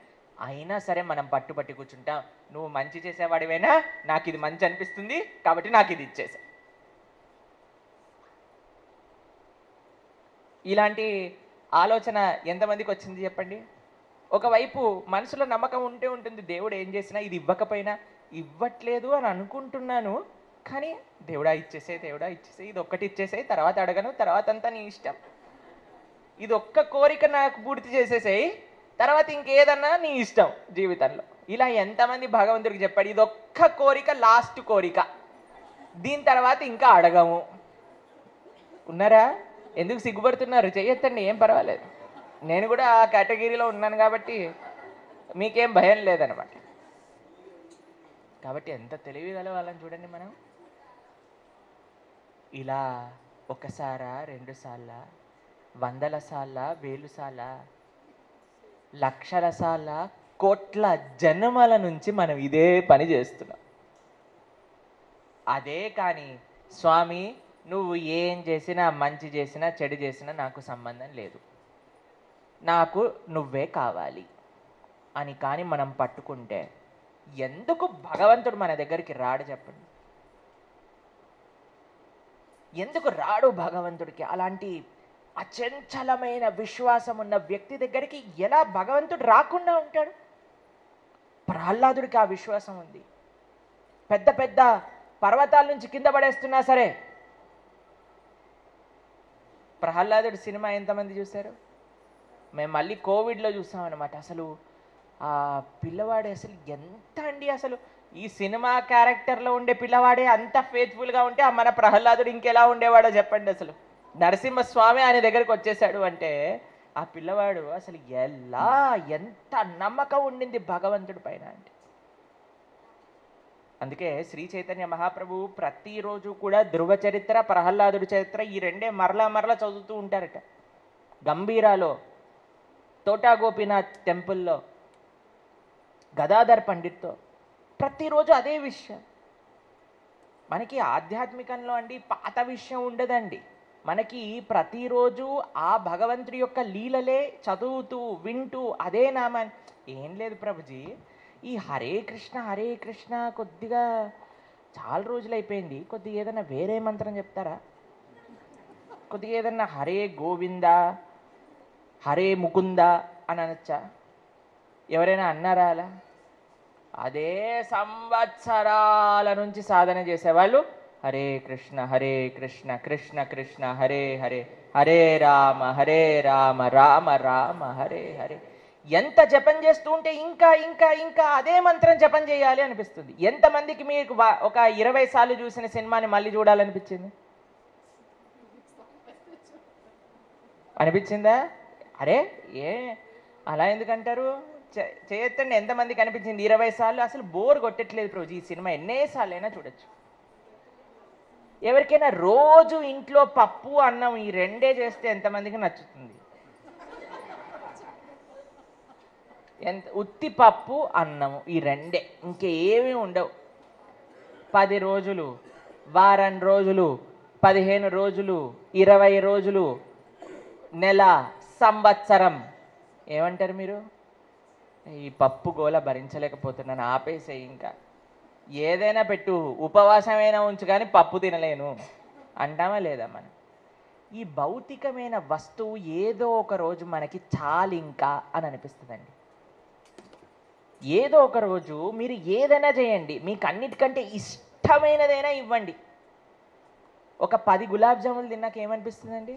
అయినా సరే మనం పట్టుబట్టి కూర్చుంటాం. నువ్వు మంచి చేసేవాడివేనా, నాకు ఇది మంచి అనిపిస్తుంది కాబట్టి నాకు ఇది ఇచ్చేసా. ఇలాంటి ఆలోచన ఎంతమందికి వచ్చింది చెప్పండి? ఒకవైపు మనసులో నమ్మకం ఉంటే ఉంటుంది, దేవుడు ఏం చేసినా ఇది ఇవ్వకపోయినా ఇవ్వట్లేదు అని అనుకుంటున్నాను, కానీ దేవుడా ఇచ్చేసే, దేవుడా ఇచ్చేసే, ఇది ఒక్కటి ఇచ్చేసే, తర్వాత అడగను, తర్వాత అంతా నీ ఇష్టం, ఇది ఒక్క కోరిక నాకు పూర్తి చేసేసేయి, తర్వాత ఇంకేదన్నా నీ ఇష్టం జీవితంలో. ఇలా ఎంతమంది భగవంతుడికి చెప్పాడు, ఇది ఒక్క కోరిక, లాస్ట్ కోరిక, దీని తర్వాత ఇంకా అడగము. ఉన్నారా? ఎందుకు సిగ్గుపడుతున్నారు? చెయ్యొద్దండి, ఏం పర్వాలేదు. నేను కూడా ఆ కేటగిరీలో ఉన్నాను కాబట్టి మీకేం భయం లేదనమాట. కాబట్టి ఎంత తెలివి గల వాళ్ళని చూడండి మనం. ఇలా ఒకసారా, రెండు సార్ల, వందల సార్ల, వేలు సార్ల, లక్షల సార్ల, కోట్ల జన్మల నుంచి మనం ఇదే పని చేస్తున్నాం. అదే కానీ స్వామి నువ్వు ఏం చేసినా, మంచి చేసినా, చెడు చేసినా నాకు సంబంధం లేదు, నాకు నువ్వే కావాలి అని కానీ మనం పట్టుకుంటే ఎందుకు భగవంతుడు మన దగ్గరికి రాడు చెప్పండి? ఎందుకు రాడు భగవంతుడికి? అలాంటి అచంచలమైన విశ్వాసం ఉన్న వ్యక్తి దగ్గరికి ఎలా భగవంతుడు రాకుండా ఉంటాడు? ప్రహ్లాదుడికి ఆ విశ్వాసం ఉంది. పెద్ద పెద్ద పర్వతాల నుంచి కింద పడేస్తున్నా సరే. ప్రహ్లాదుడి సినిమా ఎంతమంది చూశారు? మేము మళ్ళీ కోవిడ్లో చూసామన్నమాట. అసలు ఆ పిల్లవాడే అసలు ఎంత అండి, అసలు ఈ సినిమా క్యారెక్టర్లో ఉండే పిల్లవాడే అంత ఫేత్ఫుల్గా ఉంటే మన ప్రహ్లాదుడు ఇంకెలా ఉండేవాడో చెప్పండి. అసలు నరసింహస్వామి ఆయన దగ్గరికి వచ్చేసాడు అంటే ఆ పిల్లవాడు అసలు ఎలా, ఎంత నమ్మకం ఉండింది భగవంతుడి పైన అంటే. అందుకే శ్రీ చైతన్య మహాప్రభు ప్రతిరోజు కూడా ధ్రువ చరిత్ర, ప్రహ్లాదుడి చరిత్ర ఈ రెండే మరలా మరలా చదువుతూ ఉంటారట. గంభీరాలో, తోటా గోపీనాథ్ టెంపుల్లో, గదాధర్ పండిత్తో ప్రతిరోజు అదే విషయం. మనకి ఆధ్యాత్మికంలో అండి పాత విషయం ఉండదండి. మనకి ప్రతిరోజు ఆ భగవంతుడి యొక్క లీలలే చదువుతూ వింటూ అదే నామాన్ని. ఏం లేదు ప్రభుజీ, ఈ హరే కృష్ణ కొద్దిగా చాలా రోజులైపోయింది, కొద్దిగా ఏదైనా వేరే మంత్రం చెప్తారా? కొద్దిగా ఏదన్నా హరే గోవింద, హరే ముకుంద అని అనొచ్చా? ఎవరైనా అన్నారా అలా? అదే సంవత్సరాల నుంచి సాధన చేసేవాళ్ళు హరే కృష్ణ కృష్ణ కృష్ణ హరే హరే, హరే రామ రామ రామ హరే హరే. ఎంత జపం చేస్తూ ఉంటే ఇంకా ఇంకా ఇంకా అదే మంత్రం జపం చేయాలి అనిపిస్తుంది. ఎంతమందికి మీకు ఒక 20 సార్లు చూసిన సినిమాని మళ్ళీ చూడాలనిపించింది? అనిపించిందా? అరే ఏ అలా ఎందుకంటారు? చేయొద్దండి. ఎంతమందికి అనిపించింది 20 సార్లు? అసలు బోర్ కొట్టట్లేదు ప్రభుజీ, ఈ సినిమా ఎన్నేసార్లు అయినా చూడొచ్చు. ఎవరికైనా రోజు ఇంట్లో పప్పు అన్నం ఈ రెండే చేస్తే ఎంతమందికి నచ్చుతుంది? ఉత్తి పప్పు అన్నము ఈ రెండే, ఇంకేమీ ఉండవు. 10 రోజులు, వారం రోజులు, 15 రోజులు, 20 రోజులు, నెల, సంవత్సరం. ఏమంటారు మీరు? ఈ పప్పు గోల భరించలేకపోతున్నాను, ఆపేసేయి, ఇంకా ఏదైనా పెట్టు, ఉపవాసమైనా ఉంచు కానీ పప్పు తినలేను అంటామా లేదా? మనం ఈ భౌతికమైన వస్తువు ఏదో ఒక రోజు మనకి చాలింకా అని అనిపిస్తుందండి. ఏదో ఒక రోజు మీరు ఏదైనా చేయండి, మీకు అన్నిటికంటే ఇష్టమైనదైనా ఇవ్వండి. ఒక 10 గులాబ్ జాములు తిన్నాక ఏమనిపిస్తుందండి?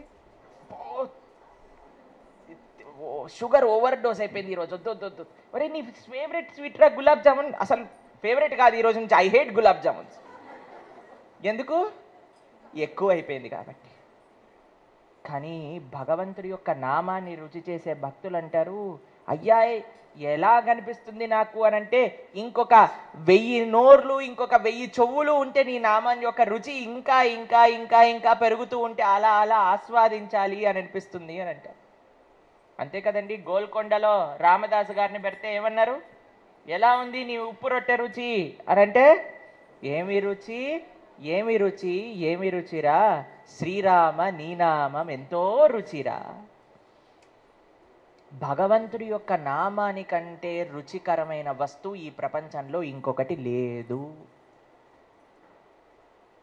షుగర్ ఓవర్ డోస్ అయిపోయింది ఈరోజు, వద్దు వద్దు వద్దు. మరి నీ ఫేవరెట్ స్వీట్ రా గులాబ్ జామున్, అసలు ఫేవరెట్ కాదు ఈ రోజు నుంచి, ఐ హేట్ గులాబ్ జామున్స్. ఎందుకు? ఎక్కువ అయిపోయింది కాబట్టి. కానీ భగవంతుడి యొక్క నామాన్ని రుచి చేసే భక్తులు అంటారు, అయ్యా ఎలా కనిపిస్తుంది నాకు అని అంటే, ఇంకొక 1000 నోర్లు, ఇంకొక 1000 చెవులు ఉంటే నీ నామాన్ని యొక్క రుచి ఇంకా ఇంకా ఇంకా ఇంకా పెరుగుతూ ఉంటే అలా అలా ఆస్వాదించాలి అని అనిపిస్తుంది అని అంటారు. అంతే కదండి. గోల్కొండలో రామదాసు గారిని పెడితే ఏమన్నారు? ఎలా ఉంది నీ ఉప్పు రొట్టె రుచి అని అంటే, ఏమి రుచి ఏమి రుచి ఏమి రుచిరా, శ్రీరామ నీనామం ఎంతో రుచిరా. భగవంతుడి యొక్క నామానికంటే రుచికరమైన వస్తువు ఈ ప్రపంచంలో ఇంకొకటి లేదు.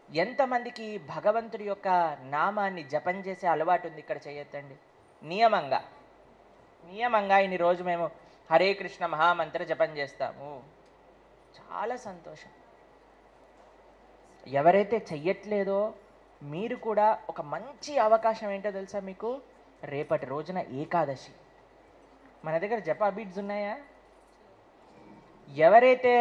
ఎంతమందికి భగవంతుడి యొక్క నామాన్ని జపం చేసే అలవాటు ఉంది? ఇక్కడ చేయొద్దండి. నియమంగా ఇన్ని రోజు మేము హరే కృష్ణ మహామంత్ర జపం చేస్తాము. చాలా సంతోషం. ఎవరైతే చెయ్యట్లేదో మీరు కూడా ఒక మంచి అవకాశం ఏంటో తెలుసా మీకు? రేపటి రోజున ఏకాదశి. మన దగ్గర జపా బీడ్స్ ఉన్నాయా? ఎవరైతే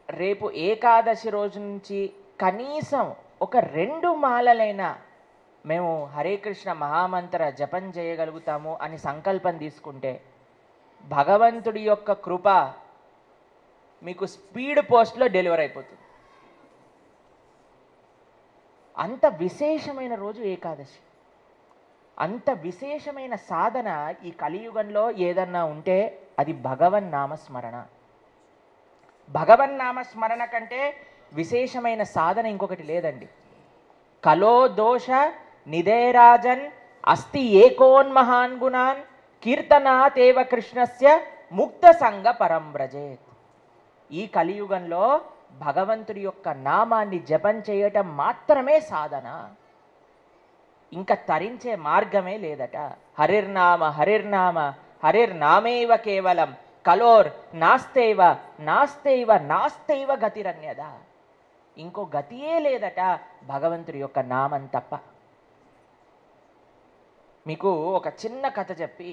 రేపు ఏకాదశి రోజు నుంచి కనీసం ఒక 2 మాలలైనా మేము హరే కృష్ణ మహామంత్ర జపం చేయగలుగుతాము అని సంకల్పం తీసుకుంటే భగవంతుడి యొక్క కృప మీకు స్పీడ్ పోస్ట్లో డెలివరీ అయిపోతుంది. అంత విశేషమైన రోజు ఏకాదశి. అంత విశేషమైన సాధన ఈ కలియుగంలో ఏదన్నా ఉంటే అది భగవన్నామస్మరణ. భగవన్నామస్మరణ కంటే విశేషమైన సాధన ఇంకొకటి లేదండి. కలో దోష నిదేరాజన్ అస్తి ఏకోన్మహాన్ గుణాన్ కీర్తనాతేవ కృష్ణస్య ముక్త సంగ పరం వ్రజేత్. ఈ కలియుగంలో భగవంతుడి యొక్క నామాన్ని జపం చేయటం మాత్రమే సాధన, ఇంకా తరించే మార్గమే లేదట. హరిర్నామ హరిర్నామ హరిర్నామేవ కేవలం కలోర్ నాస్తేవ నాస్తేవ నాస్తేవ గతిరన్యద. ఇంకో గతియే లేదట భగవంతుడి యొక్క నామం తప్ప. మీకు ఒక చిన్న కథ చెప్పి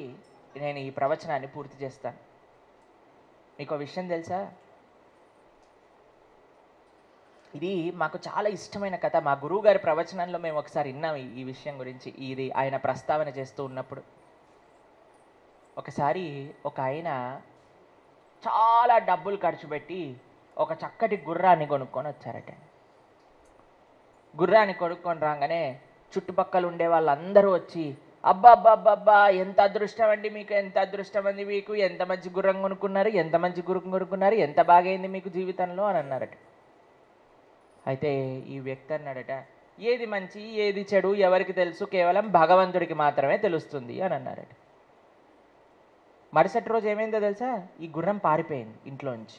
నేను ఈ ప్రవచనాన్ని పూర్తి చేస్తాను. మీకు విషయం తెలుసా? ఇది మాకు చాలా ఇష్టమైన కథ. మా గురువు గారి ప్రవచనంలో మేము ఒకసారి విన్నాం ఈ విషయం గురించి. ఇది ఆయన ప్రస్తావన చేస్తూ ఉన్నప్పుడు ఒకసారి ఒక ఆయన చాలా డబ్బులు ఖర్చు పెట్టి ఒక చక్కటి గుర్రాన్ని కొనుక్కొని వచ్చారట. గుర్రాన్ని కొనుక్కొని రాగానే చుట్టుపక్కల ఉండే వాళ్ళందరూ వచ్చి, అబ్బా అబ్బా అబ్బా అబ్బా ఎంత అదృష్టం అండి మీకు, ఎంత అదృష్టం అండి మీకు, ఎంత మంచి గుర్రం కొనుక్కున్నారు, ఎంత మంచి గుర్రం కొనుక్కున్నారు, ఎంత బాగైంది మీకు జీవితంలో అని అన్నారట. అయితే ఈ వ్యక్తి అన్నాడట, ఏది మంచి ఏది చెడు ఎవరికి తెలుసు, కేవలం భగవంతుడికి మాత్రమే తెలుస్తుంది అని అన్నారట. మరుసటి రోజు ఏమైందో తెలుసా? ఈ గుర్రం పారిపోయింది ఇంట్లోంచి.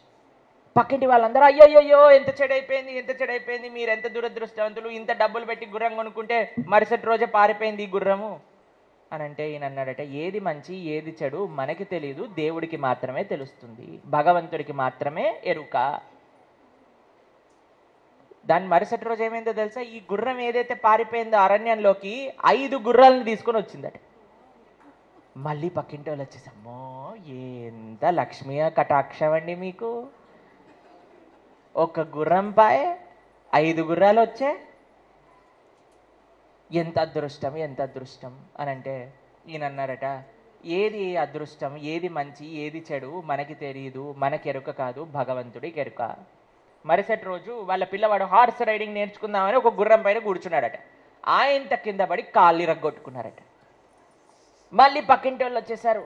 పక్కింటి వాళ్ళందరూ అయ్యయ్యో ఎంత చెడైపోయింది, ఎంత చెడైపోయింది, మీరు ఎంత దురదృష్టవంతులు, ఇంత డబ్బులు పెట్టి గుర్రం కొనుక్కుంటే మరుసటి రోజే పారిపోయింది ఈ గుర్రము అని అంటే ఈయన అన్నాడట, ఏది మంచి ఏది చెడు మనకి తెలియదు, దేవుడికి మాత్రమే తెలుస్తుంది, భగవంతుడికి మాత్రమే ఎరుక. దాని మరుసటి రోజు ఏమైందో తెలుసా? ఈ గుర్రం ఏదైతే పారిపోయిందో అరణ్యంలోకి 5 గుర్రాలను తీసుకొని వచ్చిందట. మళ్ళీ పక్కింటి వాళ్ళు వచ్చేసి, అమ్మో ఎంత లక్ష్మీ కటాక్షం అండి మీకు, ఒక గుర్రం పాయే 5 గుర్రాలు వచ్చే, ఎంత అదృష్టం ఎంత అదృష్టం అని అంటే ఈయన అన్నారట, ఏది అదృష్టం ఏది మంచి ఏది చెడు మనకి తెలియదు, మనకెరుక కాదు, భగవంతుడికి ఎరుక. మరుసటి రోజు వాళ్ళ పిల్లవాడు హార్స్ రైడింగ్ నేర్చుకుందామని ఒక గుర్రం పైన కూర్చున్నాడట. ఆయన కింద పడి కాళ్ళు ఇరగ్గొట్టుకున్నారట. మళ్ళీ పక్కింటి వాళ్ళు వచ్చేసారు.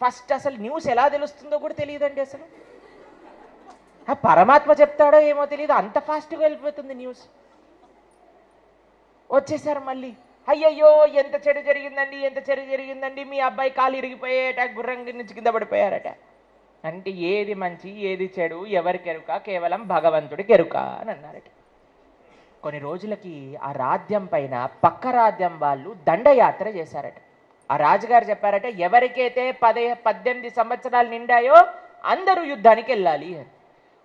ఫస్ట్ అసలు న్యూస్ ఎలా తెలుస్తుందో కూడా తెలియదండి. అసలు పరమాత్మ చెప్తాడో ఏమో తెలియదు, అంత ఫాస్ట్గా వెళ్ళిపోతుంది న్యూస్. వచ్చేసారు మళ్ళీ, అయ్యయ్యో ఎంత చెడు జరిగిందండి, ఎంత చెడు జరిగిందండి, మీ అబ్బాయి కాలు ఇరిగిపోయేట, గుర్రం నుంచి కింద పడిపోయారట. అంటే ఏది మంచి ఏది చెడు ఎవరికి ఎరుక, కేవలం భగవంతుడికి ఎరుక అని అన్నారట. కొన్ని రోజులకి ఆ రాజ్యం పైన పక్క రాజ్యం వాళ్ళు దండయాత్ర చేశారట. ఆ రాజుగారు చెప్పారట, ఎవరికైతే 18 సంవత్సరాలు నిండాయో అందరూ యుద్ధానికి వెళ్ళాలి అని.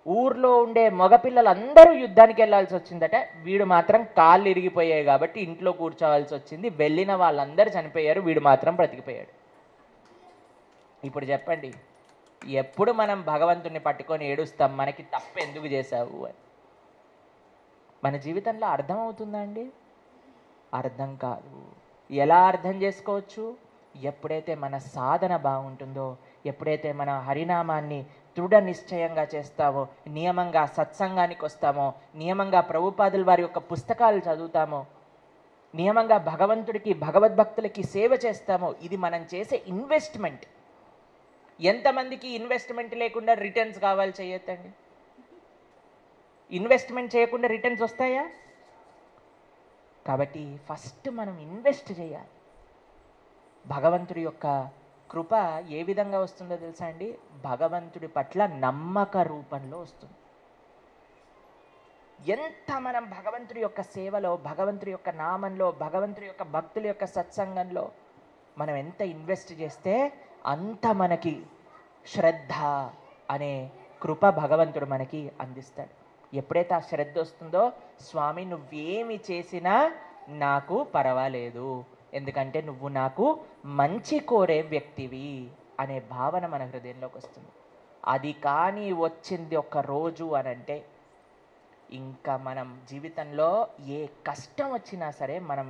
ఊర్లో ఉండే మగపిల్లలందరూ యుద్ధానికి వెళ్ళాల్సి వచ్చిందట. వీడు మాత్రం కాళ్ళు ఇరిగిపోయాయి కాబట్టి ఇంట్లో కూర్చోవాల్సి వచ్చింది. వెళ్ళిన వాళ్ళందరూ చనిపోయారు, వీడు మాత్రం బ్రతికిపోయాడు. ఇప్పుడు చెప్పండి, ఎప్పుడు మనం భగవంతుడిని పట్టుకొని ఏడుస్తాం, మనకి తప్పు ఎందుకు చేశావు అని. మన జీవితంలో అర్థమవుతుందా అండి? అర్థం కాదు. ఎలా అర్థం చేసుకోవచ్చు? ఎప్పుడైతే మన సాధన బాగుంటుందో, ఎప్పుడైతే మన హరినామాన్ని దృఢ నిశ్చయంగా చేస్తామో, నియమంగా సత్సంగానికి వస్తామో, నియమంగా ప్రభుపాదుల వారి యొక్క పుస్తకాలు చదువుతామో, నియమంగా భగవంతుడికి భగవద్భక్తులకి సేవ చేస్తామో, ఇది మనం చేసే ఇన్వెస్ట్మెంట్. ఎంతమందికి ఇన్వెస్ట్మెంట్ లేకుండా రిటర్న్స్ కావాలి? చేయొద్దండి. ఇన్వెస్ట్మెంట్ చేయకుండా రిటర్న్స్ వస్తాయా? కాబట్టి ఫస్ట్ మనం ఇన్వెస్ట్ చేయాలి. భగవంతుడి యొక్క కృప ఏ విధంగా వస్తుందో తెలుసా అండి? భగవంతుడి పట్ల నమ్మక రూపంలో వస్తుంది. ఎంత మనం భగవంతుడి యొక్క సేవలో, భగవంతుడి యొక్క నామంలో, భగవంతుడి యొక్క భక్తుల యొక్క సత్సంగంలో మనం ఎంత ఇన్వెస్ట్ చేస్తే అంత మనకి శ్రద్ధ అనే కృప భగవంతుడు మనకి అందిస్తాడు. ఎప్పుడైతే ఆ శ్రద్ధ వస్తుందో, స్వామి నువ్వేమి చేసినా నాకు పర్వాలేదు, ఎందుకంటే నువ్వు నాకు మంచి కోరే వ్యక్తివి అనే భావన మన హృదయంలోకి వస్తుంది. అది కానీ వచ్చింది ఒక రోజు అనంటే, ఇంకా మనం జీవితంలో ఏ కష్టం వచ్చినా సరే మనం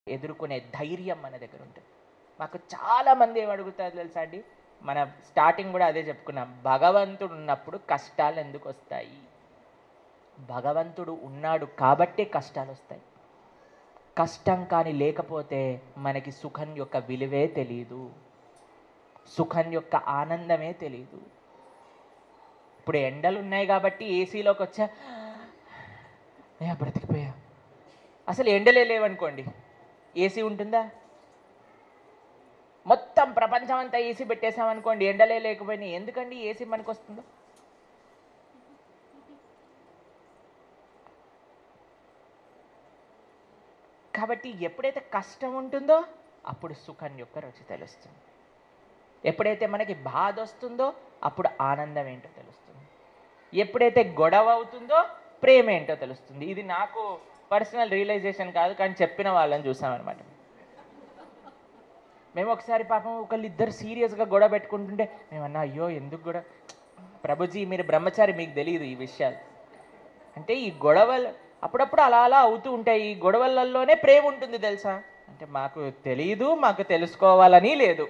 ఎదుర్కొనే ధైర్యం మన దగ్గర ఉంటుంది. మాకు చాలామంది ఏం అడుగుతారు తెలుసా అండి? మన స్టార్టింగ్ కూడా అదే చెప్పుకున్నాం, భగవంతుడు ఉన్నప్పుడు కష్టాలు ఎందుకు వస్తాయి? భగవంతుడు ఉన్నాడు కాబట్టే కష్టాలు వస్తాయి. కష్టం కానీ లేకపోతే మనకి సుఖం యొక్క విలువే తెలియదు, సుఖం యొక్క ఆనందమే తెలియదు. ఇప్పుడు ఎండలు ఉన్నాయి కాబట్టి ఏసీలోకి వచ్చా బ్రతికిపోయా. అసలు ఎండలే లేవనుకోండి, ఏసీ ఉంటుందా? మొత్తం ప్రపంచం అంతా ఏసీ పెట్టేసామనుకోండి, ఎండలే లేకపోయినా ఎందుకండి ఏసీ మనకు వస్తుందో? కాబట్టి ఎప్పుడైతే కష్టం ఉంటుందో అప్పుడు సుఖం యొక్క రుచి తెలుస్తుంది. ఎప్పుడైతే మనకి బాధ వస్తుందో అప్పుడు ఆనందం ఏంటో తెలుస్తుంది. ఎప్పుడైతే గొడవ అవుతుందో ప్రేమ ఏంటో తెలుస్తుంది. ఇది నాకు పర్సనల్ రియలైజేషన్ కాదు, కానీ చెప్పిన వాళ్ళని చూసామన్నమాట. మేము ఒకసారి పాపం ఒకళ్ళిద్దరు సీరియస్గా గొడవ పెట్టుకుంటుంటే మేమన్నా, అయ్యో ఎందుకు గొడవ, ప్రభుజీ మీరు బ్రహ్మచారి, మీకు తెలియదు ఈ విషయాలు. అంటే ఈ గొడవలు అప్పుడప్పుడు అలా అలా అవుతూ ఉంటాయి. ఈ గొడవలలోనే ప్రేమ ఉంటుంది తెలుసా అంటే మాకు తెలియదు, మాకు తెలుసుకోవాలని లేదు.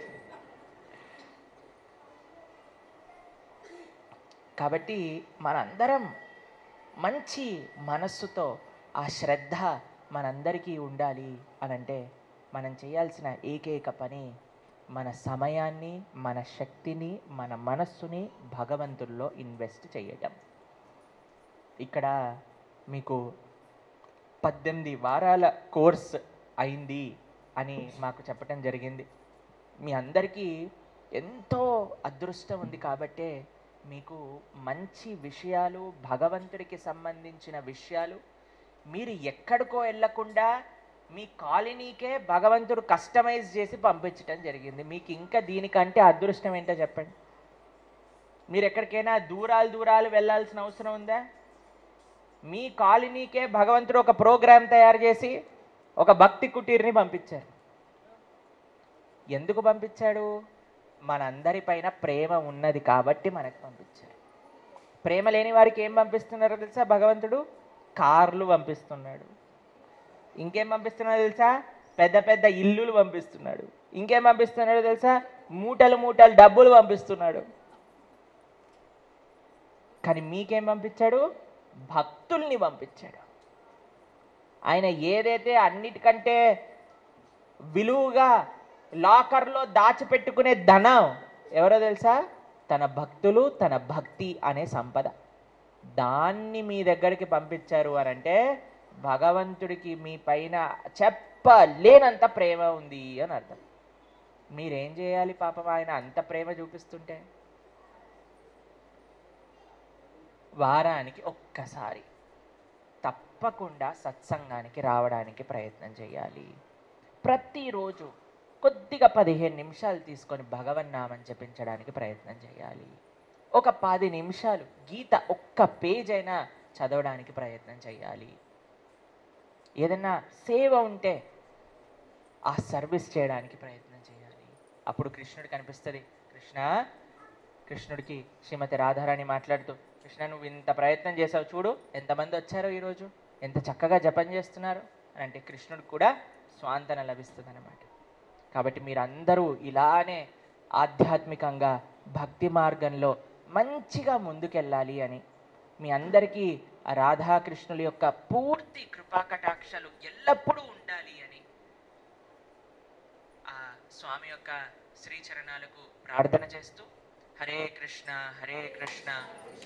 కాబట్టి మనందరం మంచి మనస్సుతో ఆ శ్రద్ధ మనందరికీ ఉండాలి అనంటే మనం చేయాల్సిన ఏకైక పని మన సమయాన్ని, మన శక్తిని, మన మనస్సుని భగవంతుల్లో ఇన్వెస్ట్ చేయటం. ఇక్కడ మీకు 18 వారాల కోర్స్ అయింది అని మాకు చెప్పటం జరిగింది. మీ అందరికీ ఎంతో అదృష్టం ఉంది కాబట్టే మీకు మంచి విషయాలు, భగవంతుడికి సంబంధించిన విషయాలు మీరు ఎక్కడికో వెళ్ళకుండా మీ కాలనీకే భగవంతుడు కస్టమైజ్ చేసి పంపించటం జరిగింది. మీకు ఇంకా దీనికంటే అదృష్టం ఏంటో చెప్పండి. మీరు ఎక్కడికైనా దూరాలు వెళ్ళాల్సిన అవసరం ఉందా? మీ కాలనీకే భగవంతుడు ఒక ప్రోగ్రాం తయారు చేసి ఒక భక్తి కుటీర్ని పంపించారు. ఎందుకు పంపించాడు? మనందరిపైన ప్రేమ ఉన్నది కాబట్టి మనకు పంపించారు. ప్రేమ లేని వారికి ఏం పంపిస్తున్నారో తెలుసా? భగవంతుడు కార్లు పంపిస్తున్నాడు. ఇంకేం పంపిస్తున్నాడో తెలుసా? పెద్ద పెద్ద ఇల్లులు పంపిస్తున్నాడు. ఇంకేం పంపిస్తున్నాడో తెలుసా? మూటలు మూటలు డబ్బులు పంపిస్తున్నాడు. కానీ మీకేం పంపించాడు? భక్తుల్ని పంపించాడు. ఆయన ఏదైతే అన్నిటికంటే విలువగా లాకర్లో దాచిపెట్టుకునే ధనం ఎవరో తెలుసా? తన భక్తులు, తన భక్తి అనే సంపద. దాన్ని మీ దగ్గరికి పంపించారు అని అంటే భగవంతుడికి మీ పైన చెప్పలేనంత ప్రేమ ఉంది అని అర్థం. మీరేం చేయాలి పాపం ఆయన అంత ప్రేమ చూపిస్తుంటే? వారానికి ఒక్కసారి తప్పకుండా సత్సంగానికి రావడానికి ప్రయత్నం చేయాలి. ప్రతిరోజు కొద్దిగా 15 నిమిషాలు తీసుకొని భగవన్నామం జపించడానికి ప్రయత్నం చేయాలి. ఒక 10 నిమిషాలు గీత ఒక్క పేజ్ అయినా చదవడానికి ప్రయత్నం చేయాలి. ఏదైనా సేవ ఉంటే ఆ సర్వీస్ చేయడానికి ప్రయత్నం చేయాలి. అప్పుడు కృష్ణుడు కనిపిస్తుంది. కృష్ణ కృష్ణుడికి శ్రీమతి రాధారాణి మాట్లాడుతూ, కృష్ణ నువ్వు ఇంత ప్రయత్నం చేసావు, చూడు ఎంతమంది వచ్చారో ఈరోజు, ఎంత చక్కగా జపం చేస్తున్నారు అని అంటే కృష్ణుడికి కూడా స్వాంతన లభిస్తుంది అన్నమాట. కాబట్టి మీరందరూ ఇలానే ఆధ్యాత్మికంగా భక్తి మార్గంలో మంచిగా ముందుకెళ్ళాలి అని, మీ అందరికీ ఆ రాధాకృష్ణుల యొక్క పూర్తి కృపాకటాక్షలు ఎల్లప్పుడూ ఉండాలి అని ఆ స్వామి యొక్క శ్రీచరణాలకు ప్రార్థన చేస్తూ, హరే కృష్ణ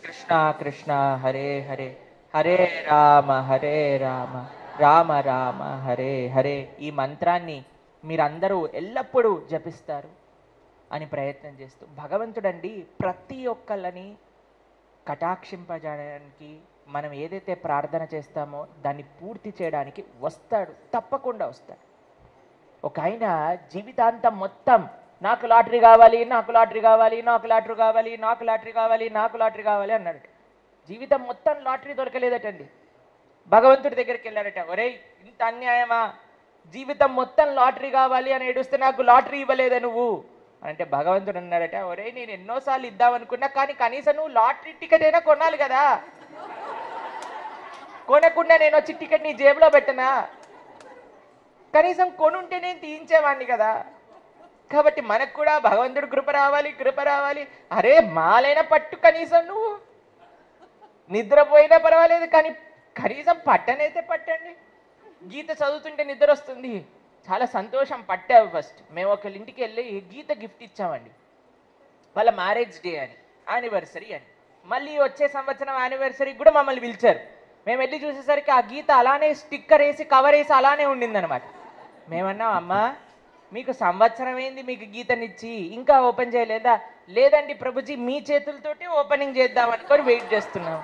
కృష్ణ కృష్ణ హరే హరే, హరే రామ రామ రామ హరే హరే ఈ మంత్రాన్ని మీరందరూ ఎల్లప్పుడూ జపిస్తారు అని ప్రయత్నం చేస్తూ, భగవంతుడండి ప్రతి ఒక్కళ్ళని కటాక్షింపజేయడానికి, మనం ఏదైతే ప్రార్థన చేస్తామో దాన్ని పూర్తి చేయడానికి వస్తాడు, తప్పకుండా వస్తాడు. ఒక ఆయన జీవితాంతం మొత్తం నాకు లాటరీ కావాలి, నాకు లాటరీ కావాలి, నాకు లాటరీ కావాలి, నాకు లాటరీ కావాలి, నాకు లాటరీ కావాలి అన్నాడు. జీవితం మొత్తం లాటరీ దొరకలేదటండి. భగవంతుడి దగ్గరికి వెళ్ళాడట, ఒరేయ్ ఇంత అన్యాయమా, జీవితం మొత్తం లాటరీ కావాలి అని ఏడుస్తే నాకు లాటరీ ఇవ్వలేదా నువ్వు అంటే భగవంతుడు అన్నాడట, ఒరేయ్ నేను ఎన్నోసార్లు ఇద్దామనుకున్నా, కానీ కనీసం నువ్వు లాటరీ టికెట్ అయినా కొనాలి కదా, కొనకుండా నేను వచ్చి టికెట్ నీ జేబులో పెట్టనా, కనీసం కొనుంటే నేను తీయించేవాడిని కదా. కాబట్టి మనకు కూడా భగవంతుడు కృప రావాలి. అరే మాలైన పట్టు, కనీసం నువ్వు నిద్రపోయినా పర్వాలేదు కానీ కనీసం పట్టనైతే పట్టండి. గీత చదువుతుంటే నిద్ర వస్తుంది, చాలా సంతోషం, పట్టావు. ఫస్ట్ మేము ఒకళ్ళ ఇంటికి వెళ్ళి గీత గిఫ్ట్ ఇచ్చామండి, వాళ్ళ మ్యారేజ్ డే అని, యానివర్సరీ అని. మళ్ళీ వచ్చే సంవత్సరం యానివర్సరీకి కూడా మమ్మల్ని పిలిచారు. మేము వెళ్ళి చూసేసరికి ఆ గీత అలానే స్టిక్కర్ వేసి కవర్ వేసి అలానే ఉండిందనమాట. మేమన్నాం, అమ్మా మీకు సంవత్సరం ఏంది మీకు గీతనిచ్చి ఇంకా ఓపెన్ చేయలేదా? లేదండి ప్రభుజీ మీ చేతులతోటి ఓపెనింగ్ చేద్దాం అనుకొని వెయిట్ చేస్తున్నాం.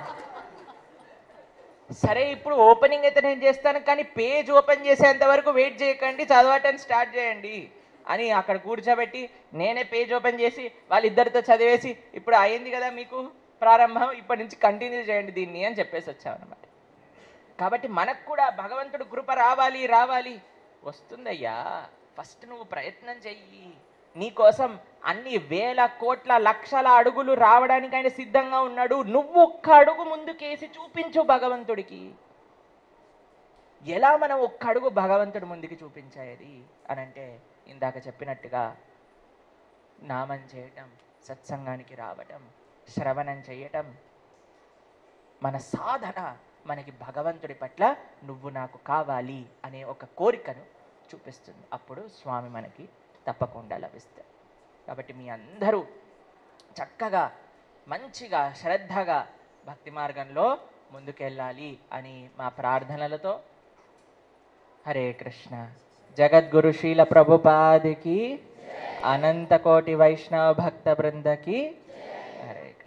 సరే ఇప్పుడు ఓపెనింగ్ అయితే నేను చేస్తాను, కానీ పేజ్ ఓపెన్ చేసేంత వరకు వెయిట్ చేయకండి, చదవటం స్టార్ట్ చేయండి అని అక్కడ కూర్చోబెట్టి నేనే పేజ్ ఓపెన్ చేసి వాళ్ళిద్దరితో చదివేసి, ఇప్పుడు అయింది కదా మీకు ప్రారంభం, ఇప్పటి నుంచి కంటిన్యూ చేయండి దీన్ని అని చెప్పేసి వచ్చామన్నమాట. కాబట్టి మనకు కూడా భగవంతుడు కృప రావాలి, వస్తుందయ్యా. ఫస్ట్ నువ్వు ప్రయత్నం చెయ్యి, నీకోసం అన్ని వేల కోట్ల లక్షల అడుగులు రావడానికి ఆయన సిద్ధంగా ఉన్నాడు. నువ్వు ఒక్క అడుగు ముందుకేసి చూపించు భగవంతుడికి. ఎలా మనం ఒక్క అడుగు భగవంతుడి ముందుకి చూపించేది అని అంటే, ఇందాక చెప్పినట్టుగా నామం చేయటం, సత్సంగానికి రావటం, శ్రవణం చేయటం, మన సాధన మనకి భగవంతుడి పట్ల నువ్వు నాకు కావాలి అనే ఒక కోరికను చూపిస్తుంది. అప్పుడు స్వామి మనకి తప్పకుండా లభిస్తాడు. కాబట్టి మీ అందరూ చక్కగా మంచిగా శ్రద్ధగా భక్తి మార్గంలో ముందుకెళ్ళాలి అని మా ప్రార్థనలతో హరే కృష్ణ. జగద్గురు శీల ప్రభుపాదికి, అనంత కోటి వైష్ణవ భక్త బృందకి హరే కృష్ణ.